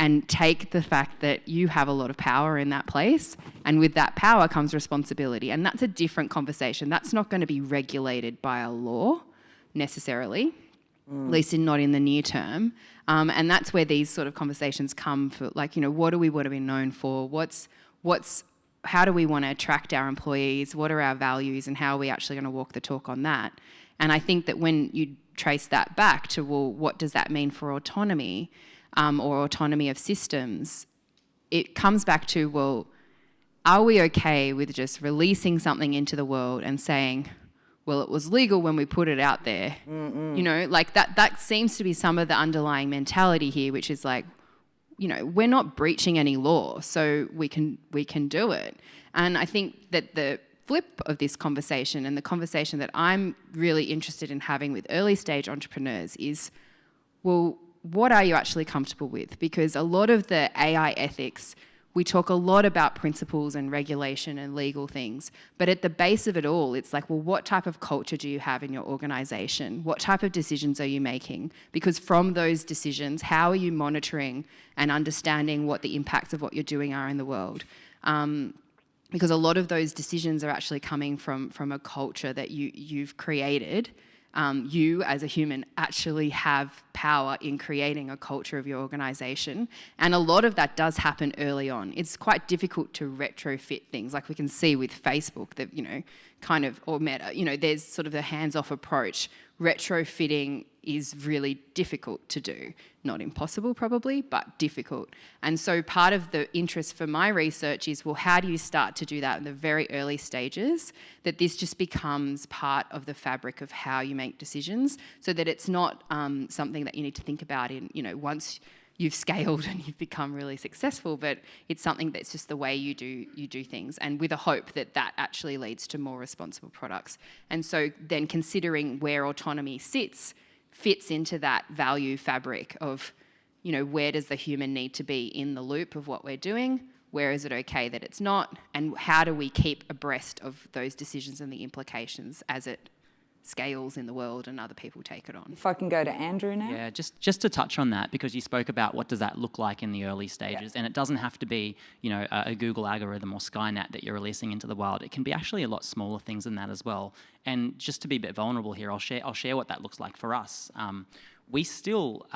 and take the fact that you have a lot of power in that place, and with that power comes responsibility. And that's a different conversation. That's not going to be regulated by a law necessarily, at least not in the near term. And that's where these sort of conversations come for, what do we want to be known for? How do we want to attract our employees? What are our values, and how are we actually going to walk the talk on that? And I think that when you trace that back to, well, what does that mean for autonomy? Or autonomy of systems, it comes back to, well, are we okay with just releasing something into the world and saying, well, it was legal when we put it out there? That seems to be some of the underlying mentality here, which is we're not breaching any law, so we can do it. And I think that the flip of this conversation, and the conversation that I'm really interested in having with early stage entrepreneurs, is, well, what are you actually comfortable with? Because a lot of the AI ethics, we talk a lot about principles and regulation and legal things, but at the base of it all, it's what type of culture do you have in your organisation? What type of decisions are you making? Because from those decisions, how are you monitoring and understanding what the impacts of what you're doing are in the world? Because a lot of those decisions are actually coming from a culture that you've created. You as a human actually have power in creating a culture of your organisation, and a lot of that does happen early on. It's quite difficult to retrofit things, like we can see with Facebook, that or Meta. There's sort of the hands-off approach. Retrofitting is really difficult to do. Not impossible probably, but difficult. And so part of the interest for my research is, well, how do you start to do that in the very early stages, that this just becomes part of the fabric of how you make decisions, so that it's not something that you need to think about in, once you've scaled and you've become really successful, but it's something that's just the way you do things, and with a hope that that actually leads to more responsible products. And so then considering where autonomy fits into that value fabric of, where does the human need to be in the loop of what we're doing? where is it okay that it's not, and how do we keep abreast of those decisions and the implications as it scales in the world and other people take it on. If I can go to Andrew now. Yeah, just to touch on that, because you spoke about what does that look like in the early stages, and it doesn't have to be, you know, a Google algorithm or Skynet that you're releasing into the wild. It can be actually a lot smaller things than that as well. And just to be a bit vulnerable here, I'll share what that looks like for us. We still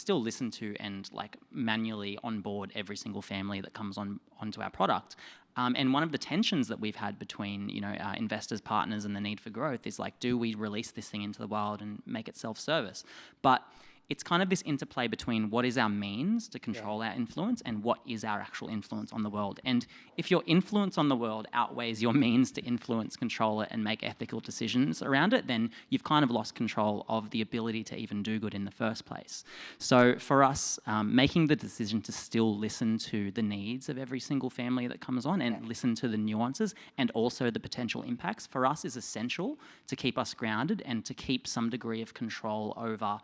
listen to and like manually onboard every single family that comes onto our product. And one of the tensions that we've had between, you know, our investors, partners, and the need for growth is like, do we release this thing into the wild and make it self-service? But it's kind of this interplay between what is our means to control our influence and what is our actual influence on the world. And if your influence on the world outweighs your means to influence, control it, and make ethical decisions around it, then you've kind of lost control of the ability to even do good in the first place. So for us, making the decision to still listen to the needs of every single family that comes on and listen to the nuances and also the potential impacts, for us is essential to keep us grounded and to keep some degree of control over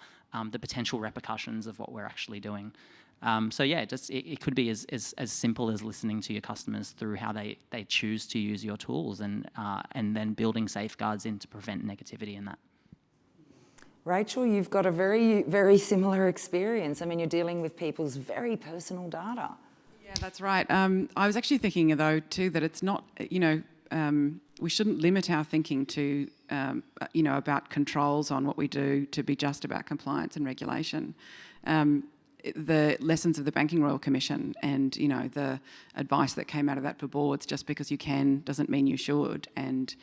the potential repercussions of what we're actually doing. So yeah, it could be as simple as listening to your customers through how they choose to use your tools, and then building safeguards in to prevent negativity in that. Rachel, you've got a very, very similar experience. I mean, you're dealing with people's very personal data. Yeah, that's right. I was actually thinking, though, too, that it's not, you know, we shouldn't limit our thinking to, you know, about controls on what we do to be just about compliance and regulation. The lessons of the Banking Royal Commission and, you know, the advice that came out of that for boards, just because you can doesn't mean you should, and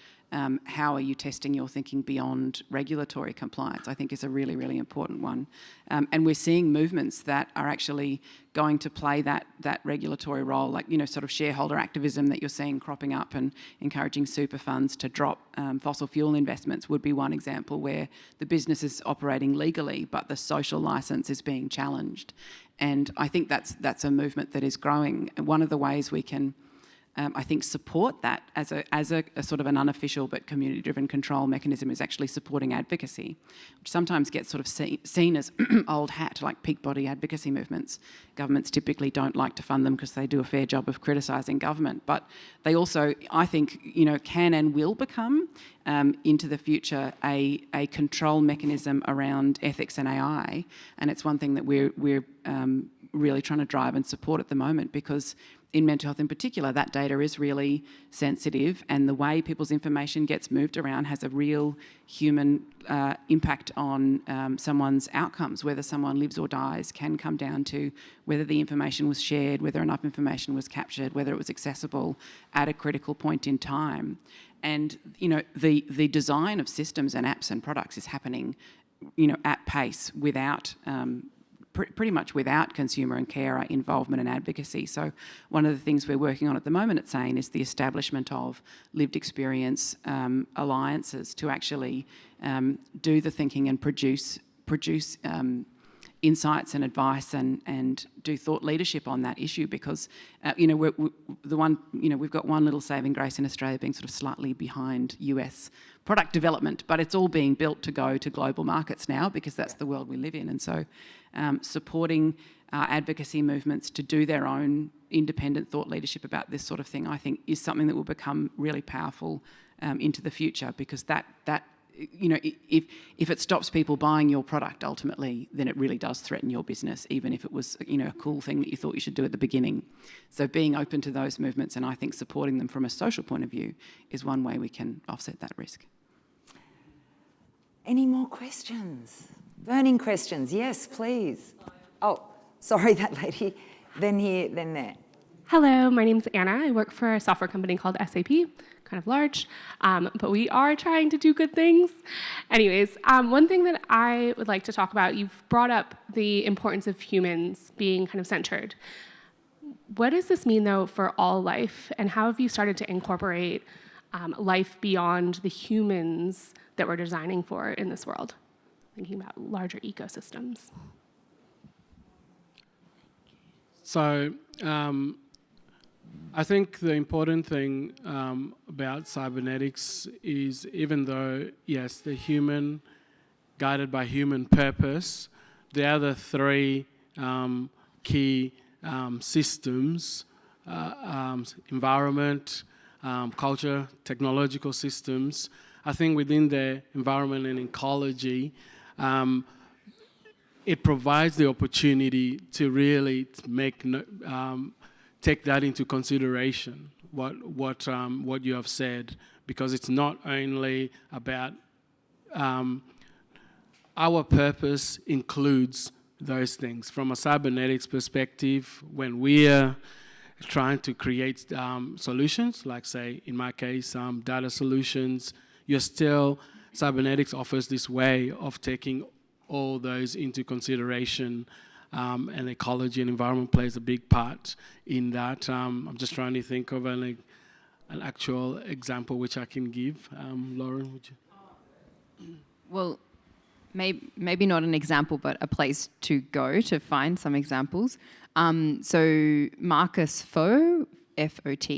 how are you testing your thinking beyond regulatory compliance, I think is a really, really important one. And we're seeing movements that are actually going to play that regulatory role, like, you know, sort of shareholder activism that you're seeing cropping up, and encouraging super funds to drop fossil fuel investments would be one example where the business is operating legally, but the social licence is being challenged. And I think that's a movement that is growing. And one of the ways we can I think support that as a sort of an unofficial but community-driven control mechanism is actually supporting advocacy, which sometimes gets sort of seen as old hat, like peak body advocacy movements. Governments typically don't like to fund them because they do a fair job of criticising government, but they also, I think, you know, can and will become into the future a control mechanism around ethics and AI, and it's one thing that we're really trying to drive and support at the moment, because in mental health in particular, that data is really sensitive, and the way people's information gets moved around has a real human impact on someone's outcomes. Whether someone lives or dies can come down to whether the information was shared, whether enough information was captured, whether it was accessible at a critical point in time. And, you know, the design of systems and apps and products is happening, you know, at pace without pretty much without consumer and carer involvement and advocacy. So one of the things we're working on at the moment at SANE is the establishment of lived experience alliances to actually do the thinking and produce insights and advice and do thought leadership on that issue, because you know, we've got one little saving grace in Australia being sort of slightly behind US product development, but it's all being built to go to global markets now, because that's the world we live in. And so supporting advocacy movements to do their own independent thought leadership about this sort of thing, I think, is something that will become really powerful into the future, because that you know, if it stops people buying your product ultimately, then it really does threaten your business, even if it was, you know, a cool thing that you thought you should do at the beginning. So being open to those movements, and I think supporting them from a social point of view, is one way we can offset that risk. Any more questions? Burning questions? Yes, please. Oh, sorry, that lady. Then here, then there. Hello, my name's Anna. I work for a software company called SAP, kind of large, but we are trying to do good things. Anyways, one thing that I would like to talk about, you've brought up the importance of humans being kind of centered. What does this mean, though, for all life, and how have you started to incorporate life beyond the humans that we're designing for in this world? Thinking about larger ecosystems. So I think the important thing about cybernetics is, even though, yes, the human, guided by human purpose, the other three key systems environment, culture, technological systems. I think within the environment and ecology, it provides the opportunity to really take that into consideration, what you have said, because it's not only about our purpose includes those things. From a cybernetics perspective, when we're trying to create solutions, like say, in my case, data solutions, cybernetics offers this way of taking all those into consideration, and ecology and environment plays a big part in that. I'm just trying to think of an actual example which I can give. Lorenn, would you? Well, maybe not an example, but a place to go to find some examples. So Marcus Foth, Foth,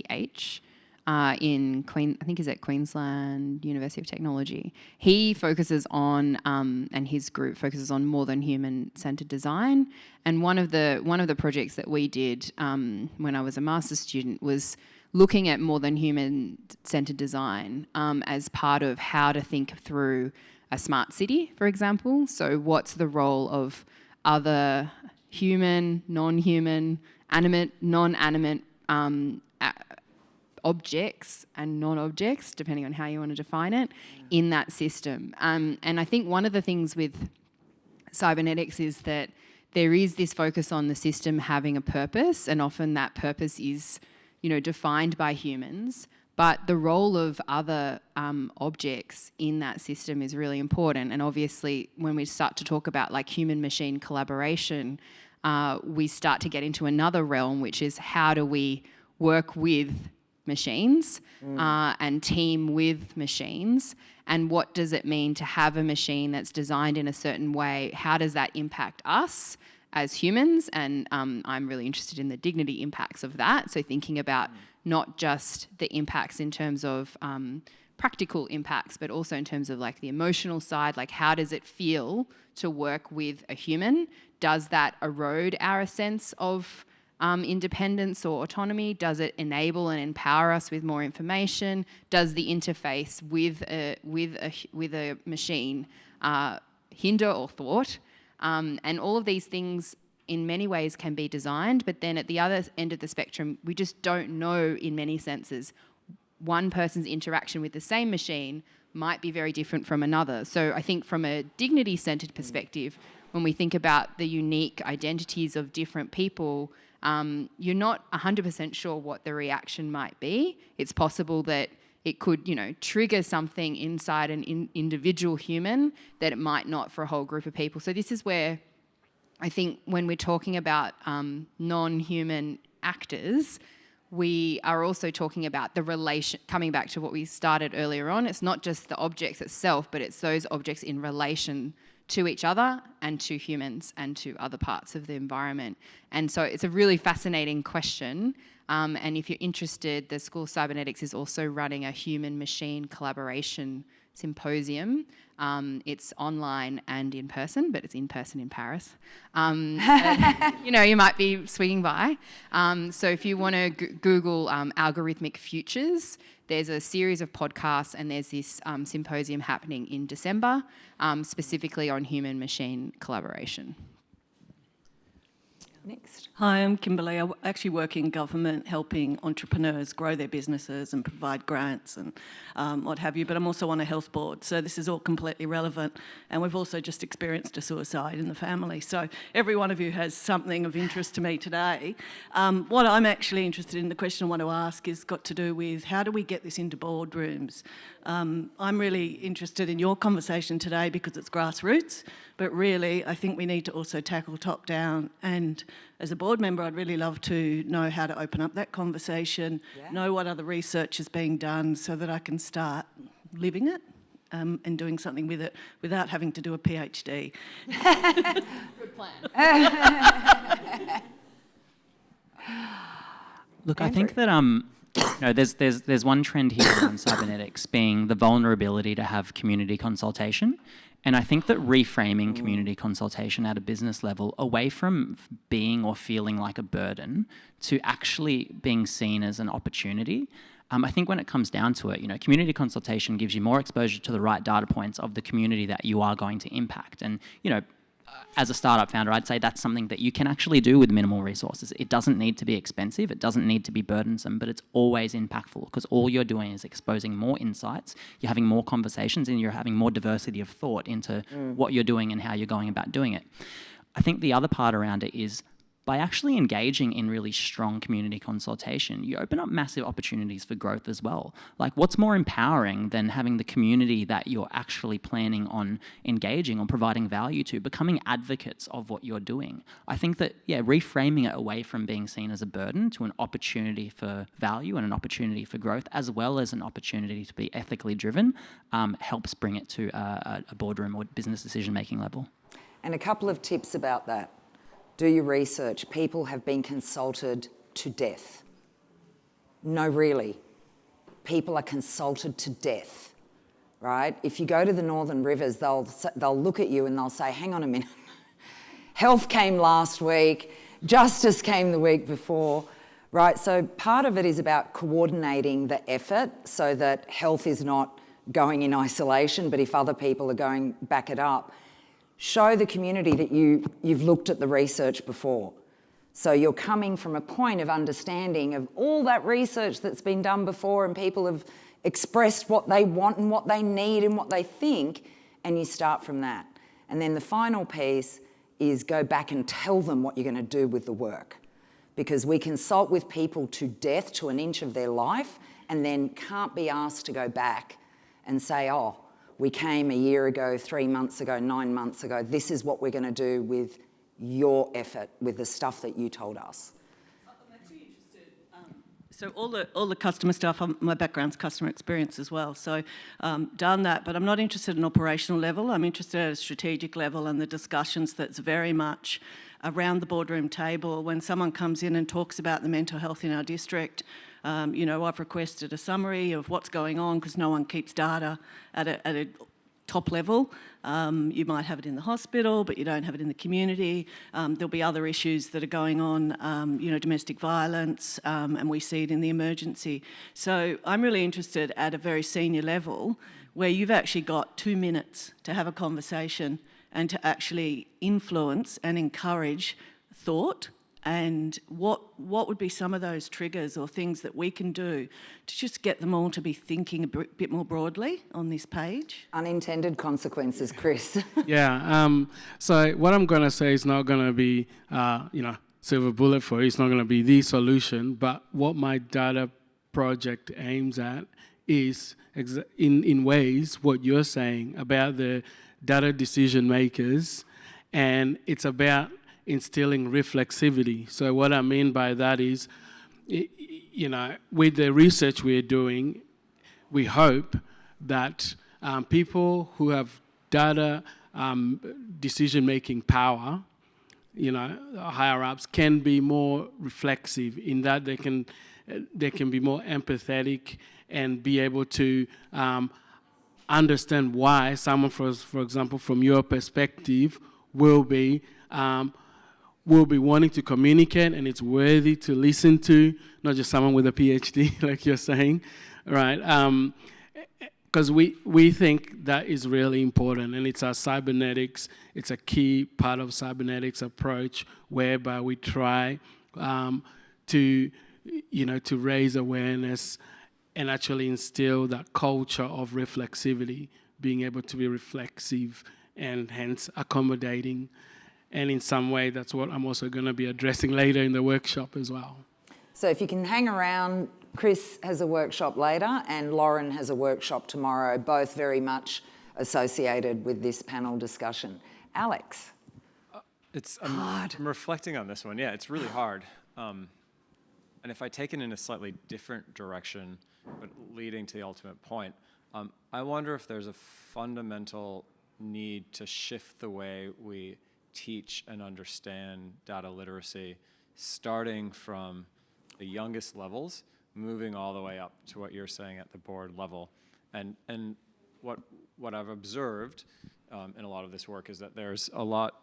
I think he's at Queensland University of Technology. He focuses on, and his group focuses on more than human-centered design. And one of the projects that we did when I was a master's student was looking at more than human-centered design as part of how to think through a smart city, for example. So what's the role of other human, non-human, animate, non-animate objects and non-objects, depending on how you want to define it, in that system. And I think one of the things with cybernetics is that there is this focus on the system having a purpose, and often that purpose is, defined by humans. But the role of other objects in that system is really important. And obviously, when we start to talk about like human-machine collaboration, we start to get into another realm, which is how do we work with machines and team with machines, and what does it mean to have a machine that's designed in a certain way? How does that impact us as humans? And I'm really interested in the dignity impacts of that. So thinking about not just the impacts in terms of practical impacts, but also in terms of like the emotional side, like how does it feel to work with a human? Does that erode our sense of independence or autonomy? Does it enable and empower us with more information? Does the interface with a machine hinder or thwart? And all of these things in many ways can be designed, but then at the other end of the spectrum, we just don't know in many senses. One person's interaction with the same machine might be very different from another. So I think from a dignity-centered perspective, when we think about the unique identities of different people, you're not 100% sure what the reaction might be. It's possible that it could, trigger something inside an individual human that it might not for a whole group of people. So this is where I think when we're talking about non-human actors, we are also talking about the relation, coming back to what we started earlier on. It's not just the objects itself, but it's those objects in relation to each other and to humans and to other parts of the environment. And so it's a really fascinating question. And if you're interested, the School of Cybernetics is also running a human-machine collaboration symposium. It's online and in person, but it's in person in Paris. You might be swinging by. So if you want to Google algorithmic futures, there's a series of podcasts, and there's this symposium happening in December, specifically on human-machine collaboration. Next. Hi, I'm Kimberly. I actually work in government helping entrepreneurs grow their businesses and provide grants and what have you, but I'm also on a health board, so this is all completely relevant. And we've also just experienced a suicide in the family, so every one of you has something of interest to me today. What I'm actually interested in, the question I want to ask, is got to do with how do we get this into boardrooms? I'm really interested in your conversation today because it's grassroots, but really I think we need to also tackle top-down, and as a board member I'd really love to know how to open up that conversation, know what other research is being done so that I can start living it and doing something with it without having to do a PhD. Good plan. Look, I think that there's one trend here on cybernetics being the vulnerability to have community consultation. And I think that reframing community consultation at a business level away from being or feeling like a burden to actually being seen as an opportunity. I think when it comes down to it, community consultation gives you more exposure to the right data points of the community that you are going to impact. And, as a startup founder, I'd say that's something that you can actually do with minimal resources. It doesn't need to be expensive. It doesn't need to be burdensome, but it's always impactful because all you're doing is exposing more insights. You're having more conversations and you're having more diversity of thought into what you're doing and how you're going about doing it. I think the other part around it is by actually engaging in really strong community consultation, you open up massive opportunities for growth as well. Like, what's more empowering than having the community that you're actually planning on engaging or providing value to, becoming advocates of what you're doing? I think that, reframing it away from being seen as a burden to an opportunity for value and an opportunity for growth, as well as an opportunity to be ethically driven, helps bring it to a boardroom or business decision-making level. And a couple of tips about that. Do your research. People have been consulted to death. No, really. People are consulted to death, right? If you go to the Northern Rivers, they'll look at you and they'll say, hang on a minute. Health came last week. Justice came the week before, right? So part of it is about coordinating the effort so that health is not going in isolation, but if other people are going, back it up. Show the community that you've looked at the research before. So you're coming from a point of understanding of all that research that's been done before and people have expressed what they want and what they need and what they think, and you start from that. And then the final piece is go back and tell them what you're going to do with the work. Because we consult with people to death, to an inch of their life, and then can't be asked to go back and say, oh, we came a year ago, 3 months ago, 9 months ago. This is what we're going to do with your effort, with the stuff that you told us. I'm actually interested. So all the customer stuff, my background's customer experience as well. So done that, but I'm not interested in operational level. I'm interested at a strategic level and the discussions that's very much around the boardroom table. When someone comes in and talks about the mental health in our district, I've requested a summary of what's going on because no one keeps data at a top level. You might have it in the hospital, but you don't have it in the community. There'll be other issues that are going on, domestic violence, and we see it in the emergency. So I'm really interested at a very senior level where you've actually got 2 minutes to have a conversation and to actually influence and encourage thought. And what would be some of those triggers or things that we can do to just get them all to be thinking a bit more broadly on this page? Unintended consequences, Chris. So what I'm going to say is not going to be, silver bullet for you. It's not going to be the solution. But what my data project aims at is, in ways, what you're saying about the data decision makers. And it's about instilling reflexivity. So what I mean by that is, with the research we're doing, we hope that people who have data decision-making power, higher-ups, can be more reflexive in that they can be more empathetic and be able to understand why someone, for example, from your perspective, will be wanting to communicate, and it's worthy to listen to, not just someone with a PhD, like you're saying, right? Because we think that is really important, and it's our cybernetics. It's a key part of cybernetics approach, whereby we try to raise awareness and actually instill that culture of reflexivity, being able to be reflexive and hence accommodating. And in some way, that's what I'm also going to be addressing later in the workshop as well. So if you can hang around, Chris has a workshop later and Lorenn has a workshop tomorrow, both very much associated with this panel discussion. Alex? I'm reflecting on this one. Yeah, it's really hard. And if I take it in a slightly different direction, but leading to the ultimate point, I wonder if there's a fundamental need to shift the way we teach and understand data literacy, starting from the youngest levels, moving all the way up to what you're saying at the board level. And what I've observed in a lot of this work is that there's a lot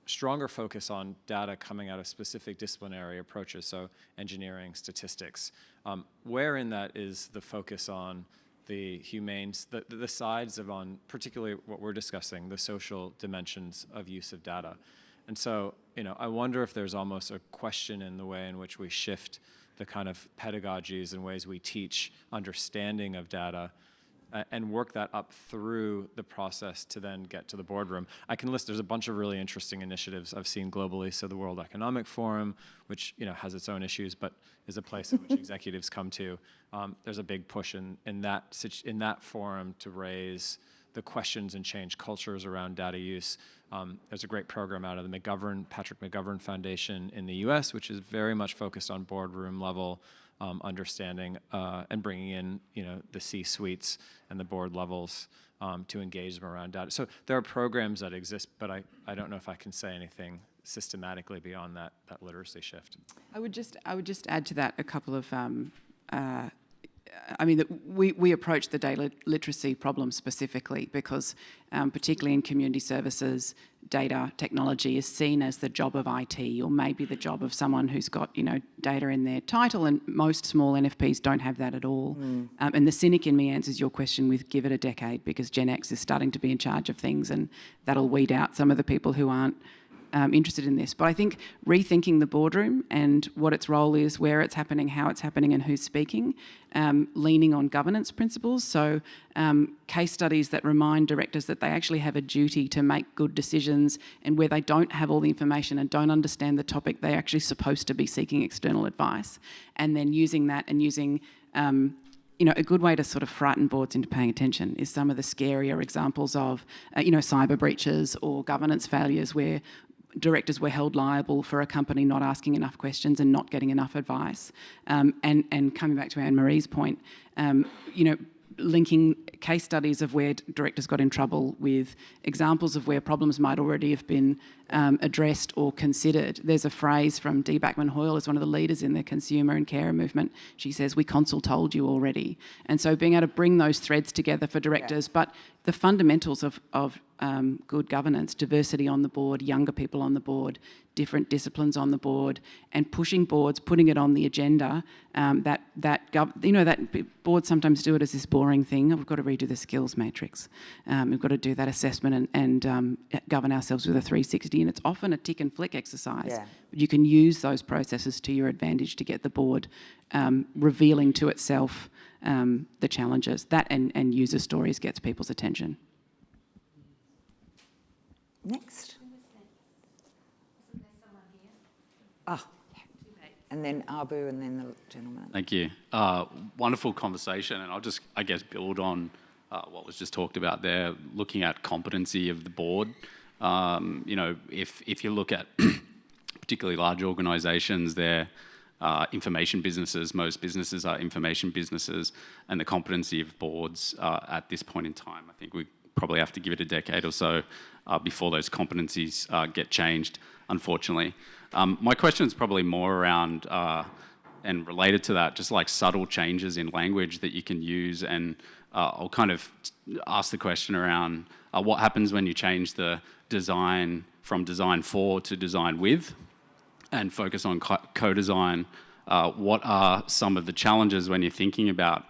stronger focus on data coming out of specific disciplinary approaches, so engineering, statistics. Where in that is the focus on the humanes, the sides of on particularly what we're discussing, the social dimensions of use of data? And so, I wonder if there's almost a question in the way in which we shift the kind of pedagogies and ways we teach understanding of data and work that up through the process to then get to the boardroom. I can list, there's a bunch of really interesting initiatives I've seen globally. So the World Economic Forum, which has its own issues, but is a place in which executives come to. There's a big push in that forum to raise the questions and change cultures around data use. There's a great program out of the Patrick McGovern Foundation in the US, which is very much focused on boardroom level understanding and bringing in the C-suites and the board levels to engage them around data. So there are programs that exist, but I don't know if I can say anything systematically beyond that literacy shift. I would just add to that a couple of we approach the data literacy problem specifically because particularly in community services, data technology is seen as the job of IT or maybe the job of someone who's got data in their title, and most small NFPs don't have that at all. And the cynic in me answers your question with give it a decade, because Gen X is starting to be in charge of things and that'll weed out some of the people who aren't interested in this. But I think rethinking the boardroom and what its role is, where it's happening, how it's happening and who's speaking, leaning on governance principles. So case studies that remind directors that they actually have a duty to make good decisions, and where they don't have all the information and don't understand the topic, they're actually supposed to be seeking external advice. And then using that and using a good way to sort of frighten boards into paying attention is some of the scarier examples of cyber breaches or governance failures where directors were held liable for a company not asking enough questions and not getting enough advice. And coming back to Anne-Marie's point, linking case studies of where directors got in trouble with examples of where problems might already have been addressed or considered. There's a phrase from Dee Backman-Hoyle, as one of the leaders in the consumer and carer movement. She says, "We consul told you already." And so being able to bring those threads together for directors, but the fundamentals of good governance, diversity on the board, younger people on the board, different disciplines on the board, and pushing boards, putting it on the agenda. That boards sometimes do it as this boring thing. We've got to redo the skills matrix. We've got to do that assessment and govern ourselves with a 360. And it's often a tick and flick exercise. Yeah. But you can use those processes to your advantage to get the board revealing to itself the challenges. That and user stories gets people's attention. Next. And then Abu, and then the gentleman. Thank you. Wonderful conversation, and I'll just, build on what was just talked about there, looking at competency of the board. If you look at particularly large organisations, they're information businesses. Most businesses are information businesses, and the competency of boards at this point in time, I think we probably have to give it a decade or so before those competencies get changed, unfortunately. My question is probably more around, and related to that, just like subtle changes in language that you can use, and I'll kind of ask the question around what happens when you change the design from design for to design with, and focus on co-design. What are some of the challenges when you're thinking about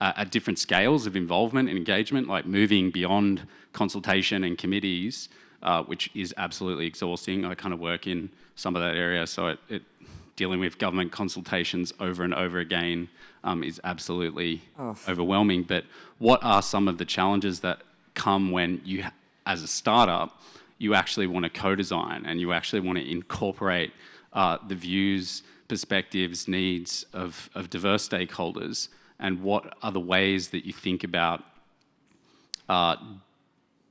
at different scales of involvement and engagement, like moving beyond consultation and committees, which is absolutely exhausting. I kind of work in some of that area, so dealing with government consultations over and over again is absolutely overwhelming. But what are some of the challenges that come when you, as a startup, you actually want to co-design and you actually want to incorporate the views, perspectives, needs of diverse stakeholders, and what are the ways that you think about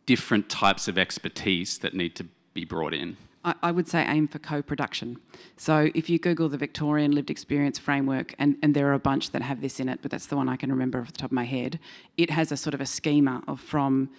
different types of expertise that need to be brought in? I would say aim for co-production. So if you Google the Victorian Lived Experience Framework, and there are a bunch that have this in it, but that's the one I can remember off the top of my head, it has a sort of a schema of from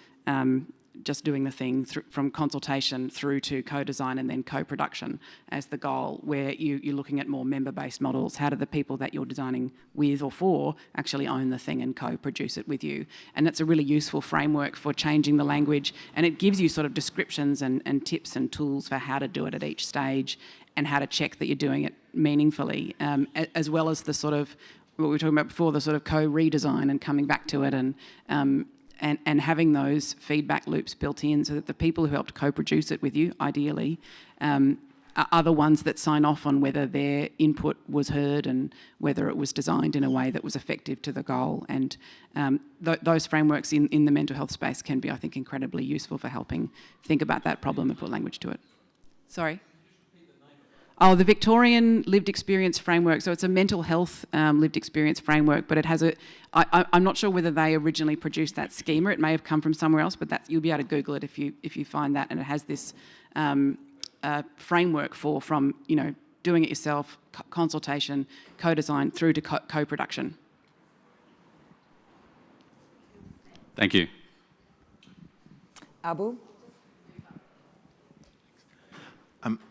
just doing the thing from consultation through to co-design and then co-production as the goal, where you're looking at more member-based models. How do the people that you're designing with or for actually own the thing and co-produce it with you? And it's a really useful framework for changing the language, and it gives you sort of descriptions and tips and tools for how to do it at each stage and how to check that you're doing it meaningfully, as well as the sort of, what we were talking about before, the sort of co-redesign and coming back to it and having those feedback loops built in so that the people who helped co-produce it with you, ideally, are the ones that sign off on whether their input was heard and whether it was designed in a way that was effective to the goal. And those frameworks in the mental health space can be, I think, incredibly useful for helping think about that problem and put language to it. Sorry? Oh, the Victorian Lived Experience Framework. So it's a mental health lived experience framework, but it has I'm not sure whether they originally produced that schema. It may have come from somewhere else, but you'll be able to Google it if you find that. And it has this framework from doing it yourself, consultation, co-design, through to co-production. Thank you. Abu?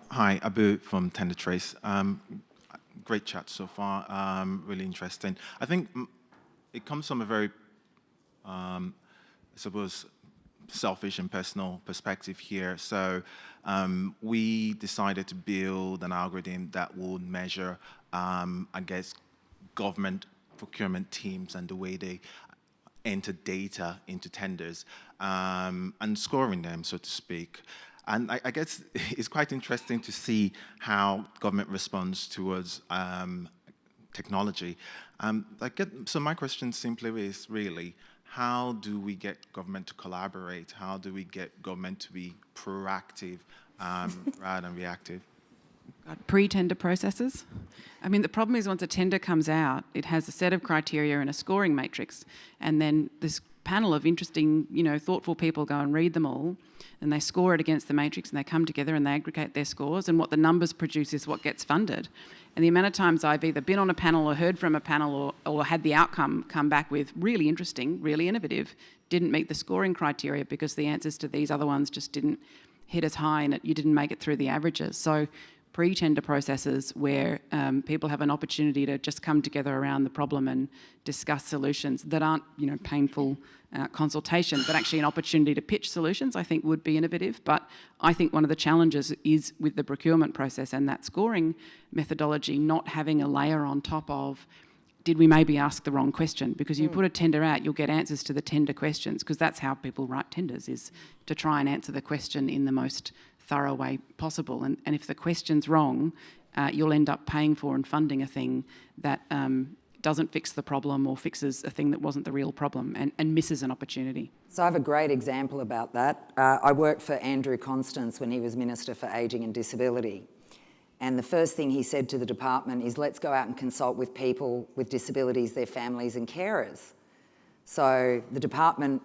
Hi, Abu from Tender Trace. Great chat so far, really interesting. I think it comes from a very, I suppose, selfish and personal perspective here. So we decided to build an algorithm that would measure, I guess, government procurement teams and the way they enter data into tenders and scoring them, so to speak. And I guess it's quite interesting to see how government responds towards technology. So my question simply is really, how do we get government to collaborate? How do we get government to be proactive rather than reactive? Pre-tender processes. I mean, the problem is once a tender comes out, it has a set of criteria and a scoring matrix, and then this panel of interesting, thoughtful people go and read them all, and they score it against the matrix, and they come together and they aggregate their scores, and what the numbers produce is what gets funded. And the amount of times I've either been on a panel or heard from a panel or had the outcome come back with really interesting, really innovative, didn't meet the scoring criteria because the answers to these other ones just didn't hit as high and you didn't make it through the averages. So pre-tender processes where people have an opportunity to just come together around the problem and discuss solutions that aren't, painful consultation, but actually an opportunity to pitch solutions, I think would be innovative. But I think one of the challenges is with the procurement process and that scoring methodology not having a layer on top of, did we maybe ask the wrong question? Because you put a tender out, you'll get answers to the tender questions, because that's how people write tenders, is to try and answer the question in the most thorough way possible. And if the question's wrong, you'll end up paying for and funding a thing that doesn't fix the problem or fixes a thing that wasn't the real problem and misses an opportunity. So I have a great example about that. I worked for Andrew Constance when he was Minister for Ageing and Disability. And the first thing he said to the department is, let's go out and consult with people with disabilities, their families and carers. So the department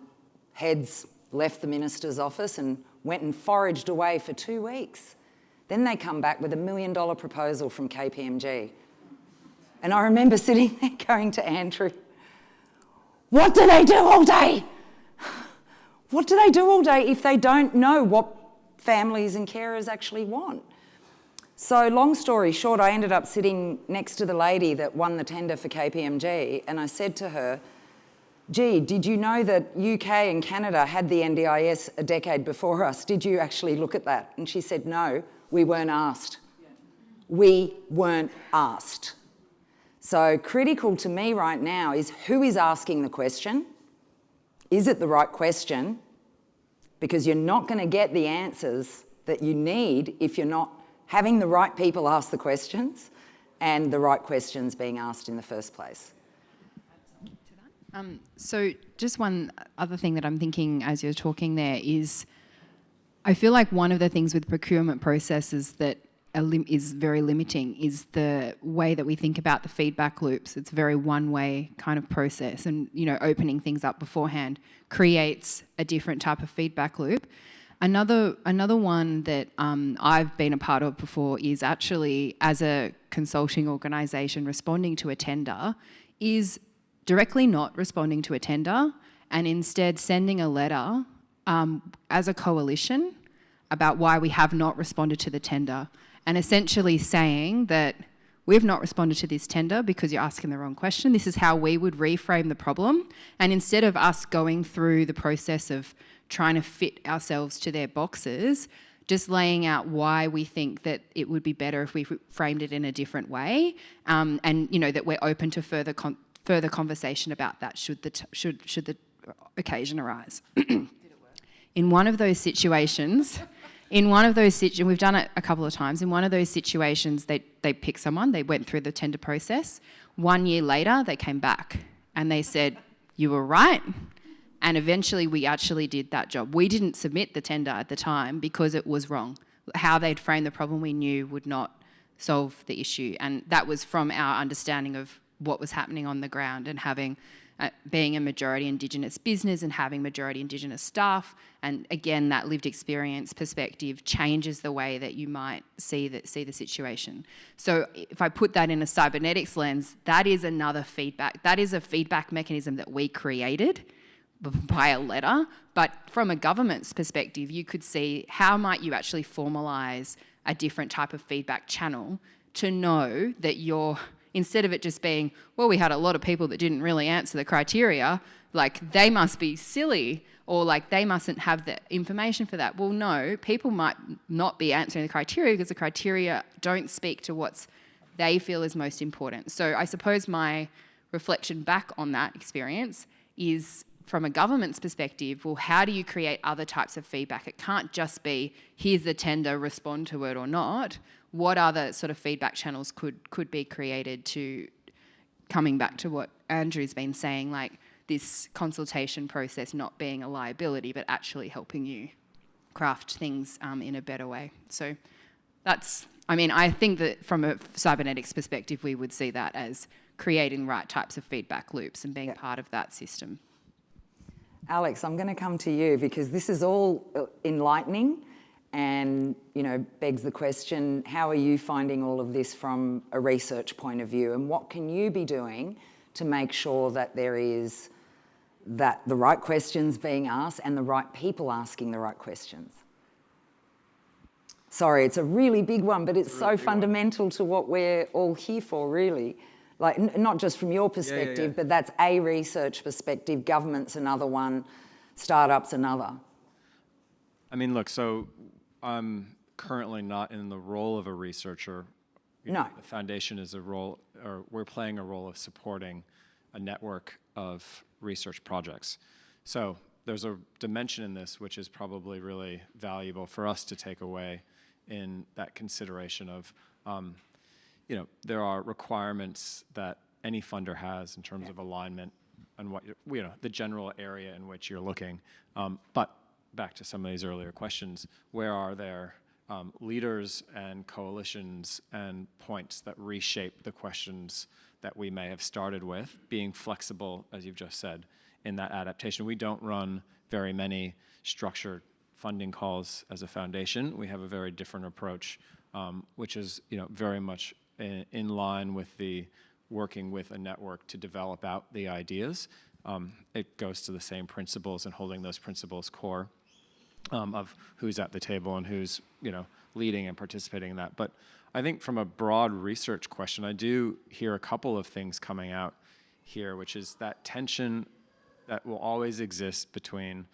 heads left the minister's office and went and foraged away for 2 weeks. Then they come back with $1 million proposal from KPMG. And I remember sitting there going to Andrew, what do they do all day? What do they do all day if they don't know what families and carers actually want? So long story short, I ended up sitting next to the lady that won the tender for KPMG, and I said to her, gee, did you know that UK and Canada had the NDIS a decade before us? Did you actually look at that? And she said, no, we weren't asked. We weren't asked. So critical to me right now is who is asking the question? Is it the right question? Because you're not going to get the answers that you need if you're not having the right people ask the questions and the right questions being asked in the first place. So just one other thing that I'm thinking as you're talking there is, I feel like one of the things with procurement processes that is very limiting is the way that we think about the feedback loops. It's a very one-way kind of process, and opening things up beforehand creates a different type of feedback loop. Another one that I've been a part of before is actually, as a consulting organisation responding to a tender, is directly not responding to a tender and instead sending a letter as a coalition about why we have not responded to the tender, and essentially saying that we've not responded to this tender because you're asking the wrong question. This is how we would reframe the problem. And instead of us going through the process of trying to fit ourselves to their boxes, just laying out why we think that it would be better if we framed it in a different way, and that we're open to further conversation about that should the occasion arise. In one of those situations, we've done it a couple of times. In one of those situations, they picked someone, they went through the tender process. 1 year later, they came back and they said, you were right. And eventually we actually did that job. We didn't submit the tender at the time because it was wrong. How they'd framed the problem we knew would not solve the issue. And that was from our understanding of what was happening on the ground and being a majority Indigenous business and having majority Indigenous staff. And again, that lived experience perspective changes the way that you might see the situation. So if I put that in a cybernetics lens, that is another feedback. That is a feedback mechanism that we created by a letter. But from a government's perspective, you could see how might you actually formalise a different type of feedback channel to know that instead of it just being, well, we had a lot of people that didn't really answer the criteria, like they must be silly or like they mustn't have the information for that. Well, no, people might not be answering the criteria because the criteria don't speak to what they feel is most important. So I suppose my reflection back on that experience is from a government's perspective, well, how do you create other types of feedback? It can't just be, here's the tender, respond to it or not. What other sort of feedback channels could be created to, coming back to what Andrew's been saying, like this consultation process not being a liability, but actually helping you craft things in a better way. So I think that from a cybernetics perspective, we would see that as creating right types of feedback loops and being part of that system. Alex, I'm going to come to you because this is all enlightening and, begs the question, how are you finding all of this from a research point of view, and what can you be doing to make sure that there is the right questions being asked and the right people asking the right questions? Sorry, it's a really big one, but it's so fundamental to what we're all here for, really. Like, not just from your perspective, but that's a research perspective, government's another one, startups another. I mean, look, so I'm currently not in the role of a researcher. No. The foundation is we're playing a role of supporting a network of research projects. So there's a dimension in this which is probably really valuable for us to take away in that consideration of, there are requirements that any funder has in terms of alignment and what the general area in which you're looking. But back to some of these earlier questions, where are there leaders and coalitions and points that reshape the questions that we may have started with, being flexible, as you've just said, in that adaptation. We don't run very many structured funding calls as a foundation. We have a very different approach, which is very much in line with the working with a network to develop out the ideas. It goes to the same principles and holding those principles core of who's at the table and who's leading and participating in that. But I think from a broad research question, I do hear a couple of things coming out here, which is that tension that will always exist between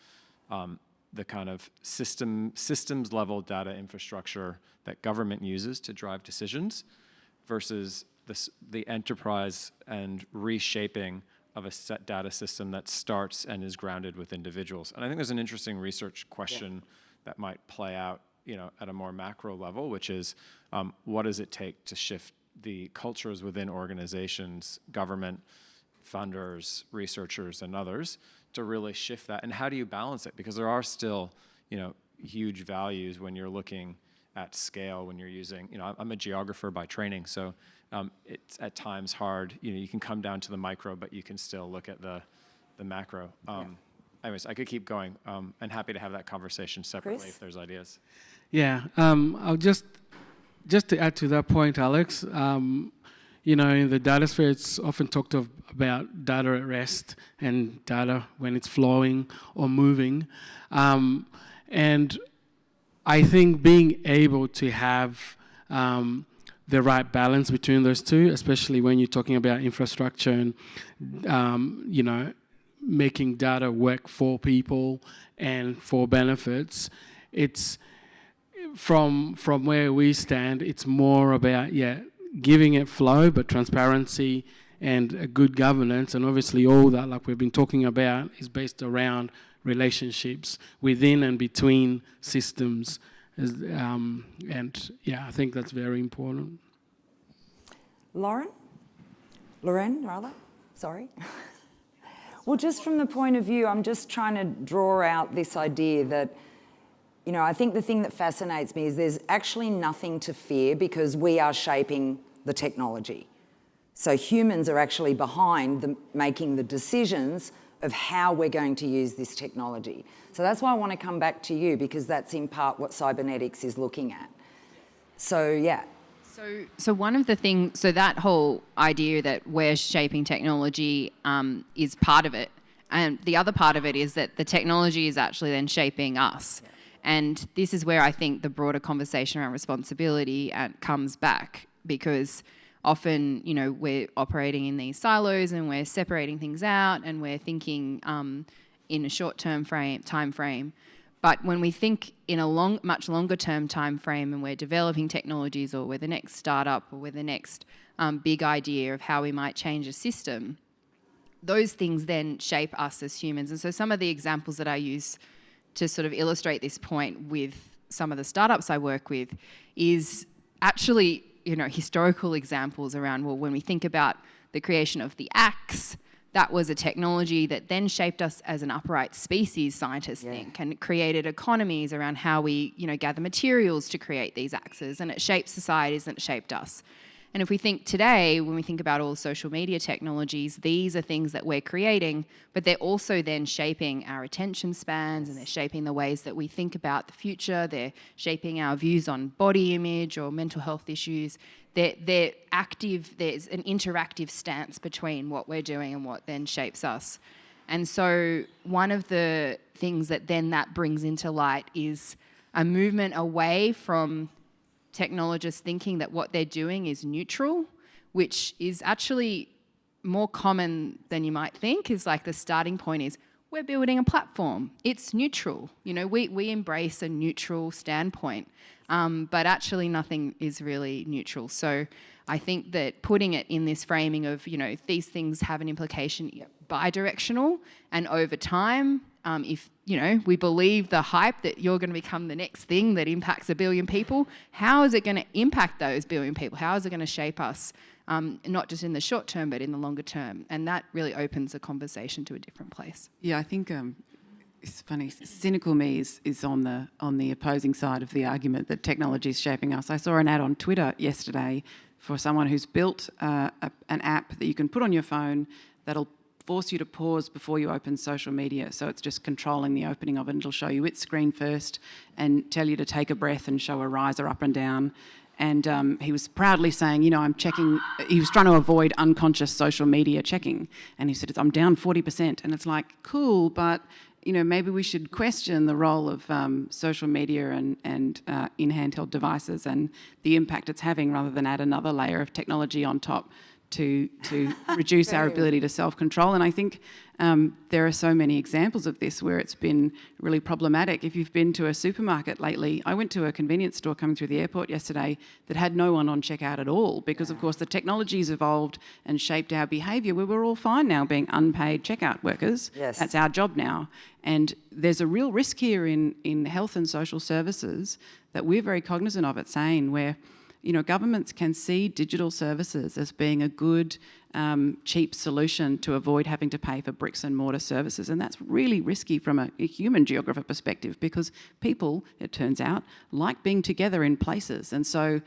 the kind of systems level data infrastructure that government uses to drive decisions versus the enterprise and reshaping of a set data system that starts and is grounded with individuals. And I think there's an interesting research question that might play out, at a more macro level, which is what does it take to shift the cultures within organizations, government, funders, researchers, and others to really shift that? And how do you balance it? Because there are still, huge values when you're looking at scale, when you're using, I'm a geographer by training, so it's at times hard. You can come down to the micro, but you can still look at the macro. Anyways, I could keep going, and happy to have that conversation separately Chris? if there's ideas. Yeah, I'll just to add to that point, Alex, in the data sphere, it's often talked about data at rest and data when it's flowing or moving. And I think being able to have the right balance between those two, especially when you're talking about infrastructure and, making data work for people and for benefits, it's from where we stand, it's more about, giving it flow, but transparency and a good governance. And obviously all that, like we've been talking about, is based around relationships within and between systems. I think that's very important. Lorenn, sorry. Well, just from the point of view, I'm just trying to draw out this idea that, I think the thing that fascinates me is there's actually nothing to fear because we are shaping the technology. So humans are actually behind making the decisions of how we're going to use this technology. So that's why I want to come back to you, because that's in part what cybernetics is looking at. So, yeah. So one of the things, so that whole idea that we're shaping technology is part of it. And the other part of it is that the technology is actually then shaping us. Yeah. And this is where I think the broader conversation around responsibility comes back, because often, we're operating in these silos and we're separating things out and we're thinking in a short-term time frame. But when we think in a much longer-term time frame and we're developing technologies, or we're the next startup, or we're the next big idea of how we might change a system, those things then shape us as humans. And so some of the examples that I use to sort of illustrate this point with some of the startups I work with is actually, historical examples around, when we think about the creation of the axe, that was a technology that then shaped us as an upright species, scientists think, and it created economies around how we, gather materials to create these axes, and it shaped societies and it shaped us. And if we think today, when we think about all social media technologies, these are things that we're creating, but they're also then shaping our attention spans, and they're shaping the ways that we think about the future. They're shaping our views on body image or mental health issues. They're active. There's an interactive stance between what we're doing and what then shapes us. And so one of the things that then that brings into light is a movement away from technologists thinking that what they're doing is neutral, which is actually more common than you might think. Is like the starting point is we're building a platform. It's neutral. We embrace a neutral standpoint, but actually nothing is really neutral. So I think that putting it in this framing of, these things have an implication bi-directional, and over time, if we believe the hype that you're going to become the next thing that impacts 1 billion people, how is it going to impact those 1 billion people? How is it going to shape us, not just in the short term, but in the longer term? And that really opens the conversation to a different place. Yeah, I think it's funny. Cynical me is on the opposing side of the argument that technology is shaping us. I saw an ad on Twitter yesterday for someone who's built an app that you can put on your phone that'll force you to pause before you open social media. So it's just controlling the opening of it. It'll show you its screen first and tell you to take a breath and show a riser up and down. And he was proudly saying, I'm checking. He was trying to avoid unconscious social media checking. And he said, I'm down 40%. And it's like, cool, but maybe we should question the role of social media and in handheld devices and the impact it's having, rather than add another layer of technology on top to reduce our ability to self-control. And I think there are so many examples of this where it's been really problematic. If you've been to a supermarket lately, I went to a convenience store coming through the airport yesterday that had no one on checkout at all, because of course the technology's evolved and shaped our behaviour, where we're all fine now being unpaid checkout workers. Yes. That's our job now. And there's a real risk here in health and social services that we're very cognizant of at SANE, where governments can see digital services as being a good, cheap solution to avoid having to pay for bricks and mortar services. And that's really risky from a human geographer perspective, because people, it turns out, like being together in places. And so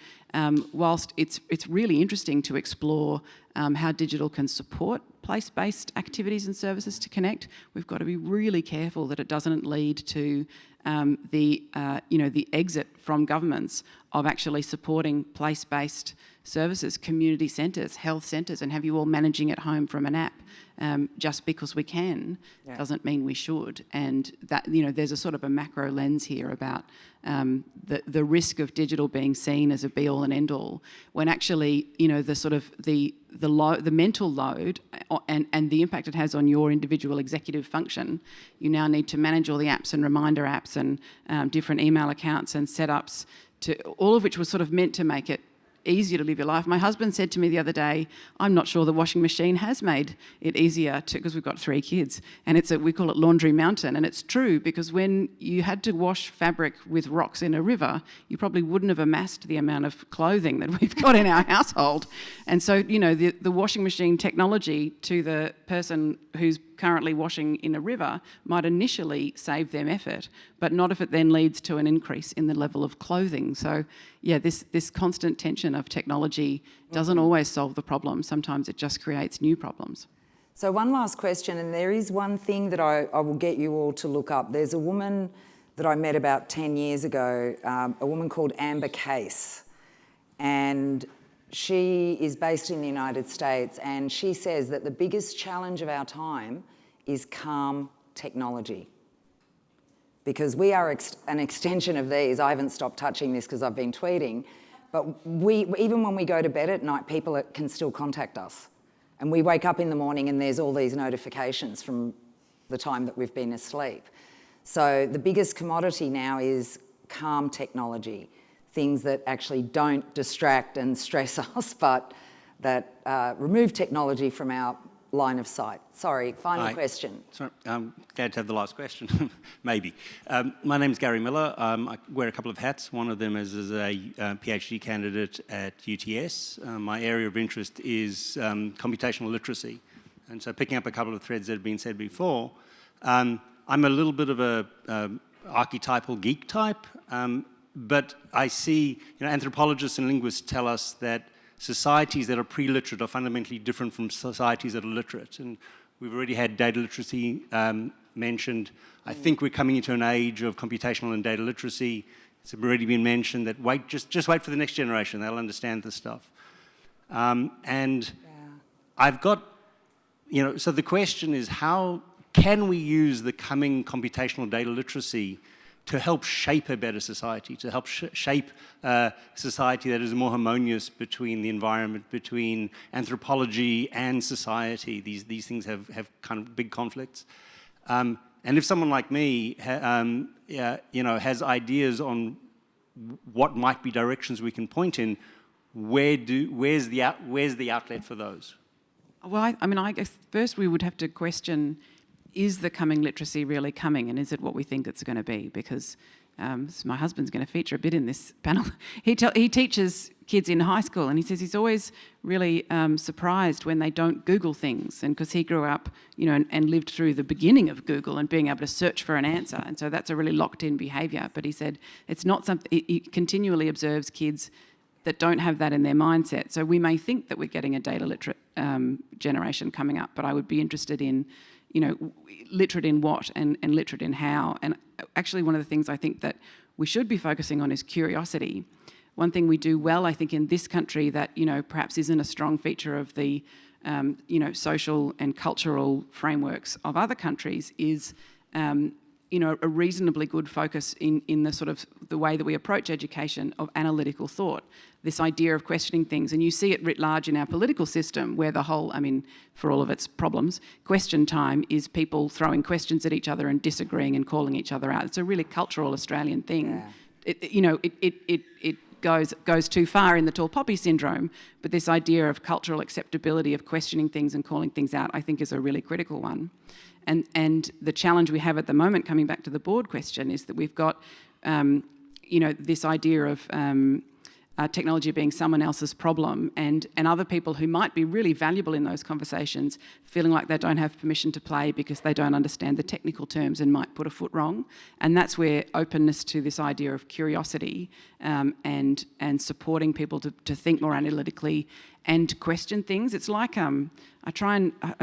whilst it's really interesting to explore how digital can support place-based activities and services to connect, we've got to be really careful that it doesn't lead to the exit from governments of actually supporting place-based services, community centres, health centres, and have you all managing at home from an app. Just because we can doesn't mean we should. And that, you know, there's a sort of a macro lens here about the risk of digital being seen as a be-all and end-all, when actually, you know, the sort of the mental load and the impact it has on your individual executive function. You now need to manage all the apps and reminder apps and different email accounts and setups, to all of which was sort of meant to make it easier to live your life. My husband said to me the other day, I'm not sure the washing machine has made it easier to, because we've got 3 kids, and we call it laundry mountain. And it's true, because when you had to wash fabric with rocks in a river, you probably wouldn't have amassed the amount of clothing that we've got in our household. And so, you know, the washing machine technology to the person who's currently washing in a river might initially save them effort, but not if it then leads to an increase in the level of clothing. So yeah, this constant tension of technology doesn't always solve the problem. Sometimes it just creates new problems. So one last question, and there is one thing that I will get you all to look up. There's a woman that I met about 10 years ago, a woman called Amber Case, and she is based in the United States, and she says that the biggest challenge of our time is calm technology. Because we are an extension of these. I haven't stopped touching this because I've been tweeting, but even when we go to bed at night, people can still contact us. And we wake up in the morning and there's all these notifications from the time that we've been asleep. So the biggest commodity now is calm technology, things that actually don't distract and stress us, but that remove technology from our line of sight. Sorry, final question. Sorry, I'm glad to have the last question, maybe. My name's Gary Miller. I wear a couple of hats. One of them is as a PhD candidate at UTS. My area of interest is computational literacy. And so picking up a couple of threads that have been said before, I'm a little bit of a archetypal geek type, but I see, anthropologists and linguists tell us that societies that are pre-literate are fundamentally different from societies that are literate. And we've already had data literacy mentioned. I think we're coming into an age of computational and data literacy. It's already been mentioned that just wait for the next generation. They'll understand this stuff. I've got, so the question is, how can we use the coming computational data literacy to help shape a better society, to help shape a society that is more harmonious between the environment, between anthropology and society? These things have kind of big conflicts. And if someone like me, has ideas on what might be directions we can point in, where's the outlet for those? Well, I guess first we would have to question, is the coming literacy really coming, and is it what we think it's going to be? Because my husband's going to feature a bit in this panel. He teaches kids in high school, and he says he's always really surprised when they don't Google things, and because he grew up, and lived through the beginning of Google and being able to search for an answer, and so that's a really locked-in behaviour. But he said it's not something. He continually observes kids that don't have that in their mindset. So we may think that we're getting a data literate generation coming up, but I would be interested in, literate in what and literate in how. And actually one of the things I think that we should be focusing on is curiosity. One thing we do well, I think, in this country that, perhaps isn't a strong feature of the, social and cultural frameworks of other countries is, a reasonably good focus in the sort of the way that we approach education of analytical thought, this idea of questioning things. And you see it writ large in our political system, where the whole, for all of its problems, question time is people throwing questions at each other and disagreeing and calling each other out. It's a really cultural Australian thing. Yeah. It goes too far in the tall poppy syndrome, but this idea of cultural acceptability of questioning things and calling things out, I think, is a really critical one. And the challenge we have at the moment, coming back to the board question, is that we've got, this idea of technology being someone else's problem, and other people who might be really valuable in those conversations feeling like they don't have permission to play because they don't understand the technical terms and might put a foot wrong. And that's where openness to this idea of curiosity and supporting people to think more analytically and question things. It's like I'm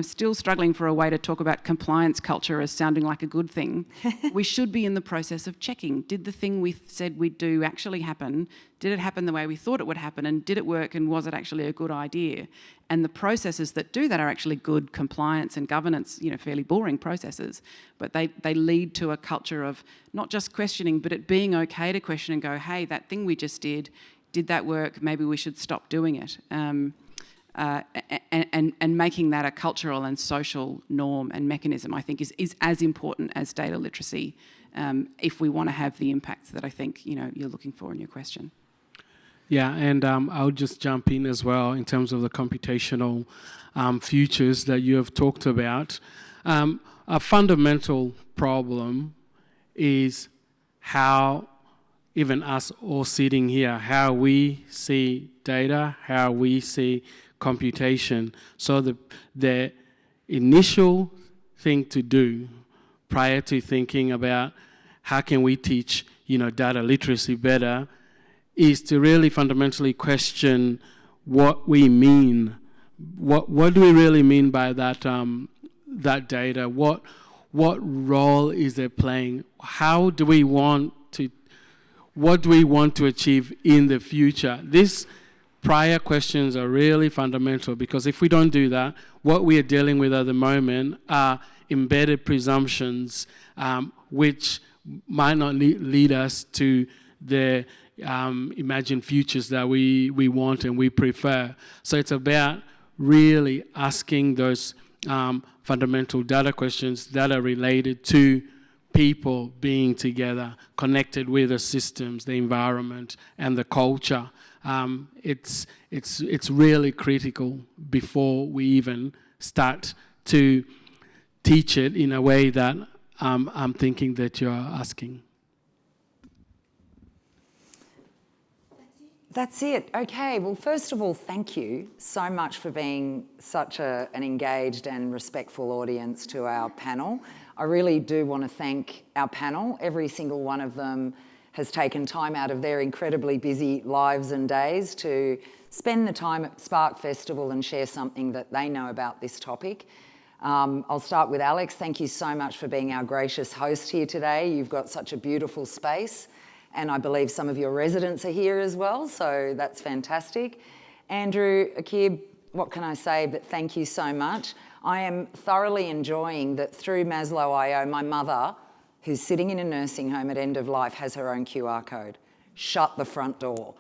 still struggling for a way to talk about compliance culture as sounding like a good thing. We should be in the process of checking. Did the thing we said we'd do actually happen? Did it happen the way we thought it would happen? And did it work? And was it actually a good idea? And the processes that do that are actually good compliance and governance, fairly boring processes, but they lead to a culture of not just questioning, but it being okay to question and go, hey, that thing we just did that work? Maybe we should stop doing it. And making that a cultural and social norm and mechanism, I think, is as important as data literacy if we want to have the impacts that I think you're looking for in your question. Yeah, and I'll just jump in as well in terms of the computational futures that you have talked about. A fundamental problem is how, even us all sitting here, how we see data, how we see computation. So the initial thing to do prior to thinking about how can we teach data literacy better is to really fundamentally question what we mean. What do we really mean by that that data? What role is it playing? What do we want to achieve in the future? These prior questions are really fundamental, because if we don't do that, what we are dealing with at the moment are embedded presumptions which might not lead us to the imagined futures that we want and we prefer. So it's about really asking those fundamental data questions that are related to people being together, connected with the systems, the environment, and the culture. It's really critical before we even start to teach it in a way that I'm thinking that you're asking. That's it. Okay, well, first of all, thank you so much for being such an engaged and respectful audience to our panel. I really do want to thank our panel. Every single one of them has taken time out of their incredibly busy lives and days to spend the time at Spark Festival and share something that they know about this topic. I'll start with Alex. Thank you so much for being our gracious host here today. You've got such a beautiful space, and I believe some of your residents are here as well, so that's fantastic. Andrew, Akib, what can I say, but thank you so much. I am thoroughly enjoying that through Maslow.io, my mother, who's sitting in a nursing home at end of life, has her own QR code. Shut the front door.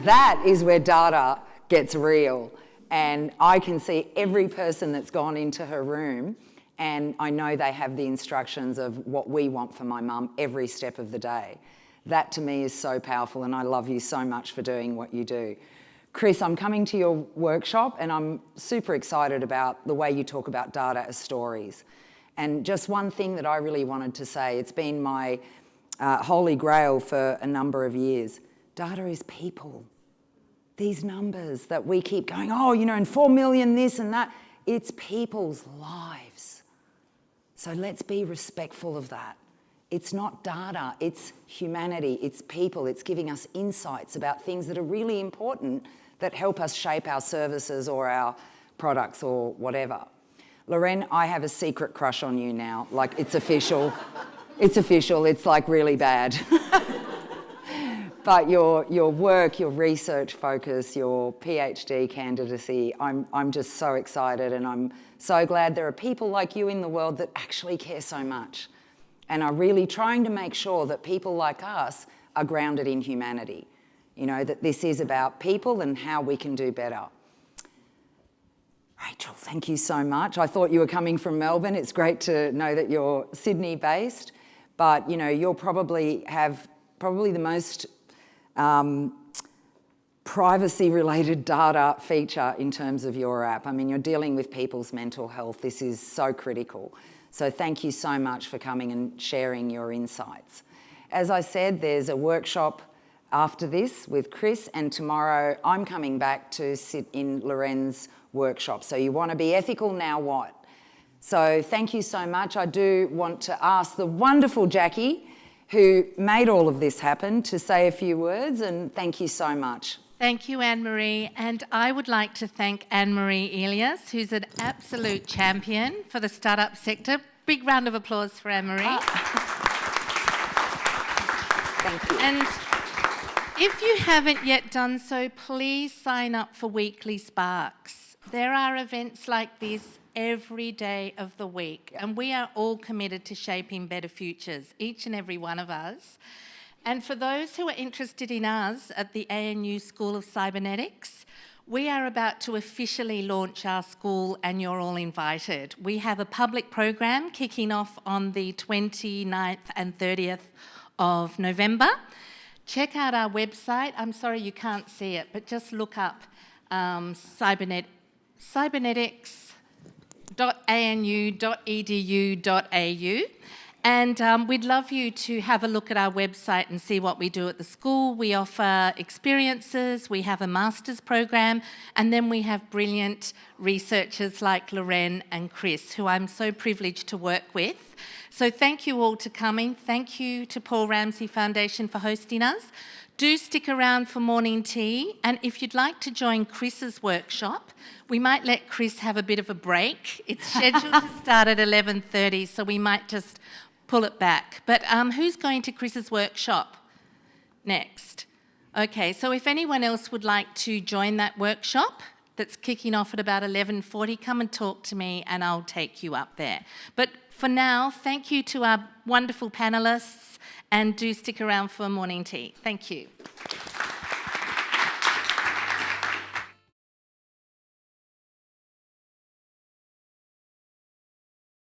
That is where data gets real. And I can see every person that's gone into her room, and I know they have the instructions of what we want for my mum every step of the day. That to me is so powerful, and I love you so much for doing what you do. Chris, I'm coming to your workshop, and I'm super excited about the way you talk about data as stories. And just one thing that I really wanted to say, it's been my holy grail for a number of years. Data is people. These numbers that we keep going, and 4 million this and that, it's people's lives. So let's be respectful of that. It's not data, it's humanity, it's people, it's giving us insights about things that are really important that help us shape our services or our products or whatever. Lorenn, I have a secret crush on you now. Like, it's official. It's official. It's like really bad. But your work, your research focus, your PhD candidacy, I'm just so excited, and I'm so glad there are people like you in the world that actually care so much and are really trying to make sure that people like us are grounded in humanity. That this is about people and how we can do better. Rachel, thank you so much. I thought you were coming from Melbourne. It's great to know that you're Sydney-based, but you'll probably have the most privacy-related data feature in terms of your app. I mean, you're dealing with people's mental health. This is so critical. So thank you so much for coming and sharing your insights. As I said, there's a workshop after this with Chris, and tomorrow I'm coming back to sit in Lorenn's workshop. So you want to be ethical, now what? So thank you so much. I do want to ask the wonderful Jackie, who made all of this happen, to say a few words, and thank you so much. Thank you, Anne-Marie. And I would like to thank Anne-Marie Elias, who's an absolute champion for the startup sector. Big round of applause for Anne-Marie. Thank you. And if you haven't yet done so, please sign up for Weekly Sparks. There are events like this every day of the week, and we are all committed to shaping better futures, each and every one of us. And for those who are interested in us at the ANU School of Cybernetics, we are about to officially launch our school and you're all invited. We have a public program kicking off on the 29th and 30th of November. Check out our website. I'm sorry you can't see it, but just look up cybernetics.anu.edu.au. And we'd love you to have a look at our website and see what we do at the school. We offer experiences, we have a master's program, and then we have brilliant researchers like Lorenn and Chris, who I'm so privileged to work with. So thank you all for coming. Thank you to Paul Ramsay Foundation for hosting us. Do stick around for morning tea, and if you'd like to join Chris's workshop, we might let Chris have a bit of a break. It's scheduled to start at 11:30, so we might just pull it back. But who's going to Chris's workshop next? Okay, so if anyone else would like to join that workshop that's kicking off at about 11:40, come and talk to me and I'll take you up there. But for now, thank you to our wonderful panellists, and do stick around for morning tea. Thank you.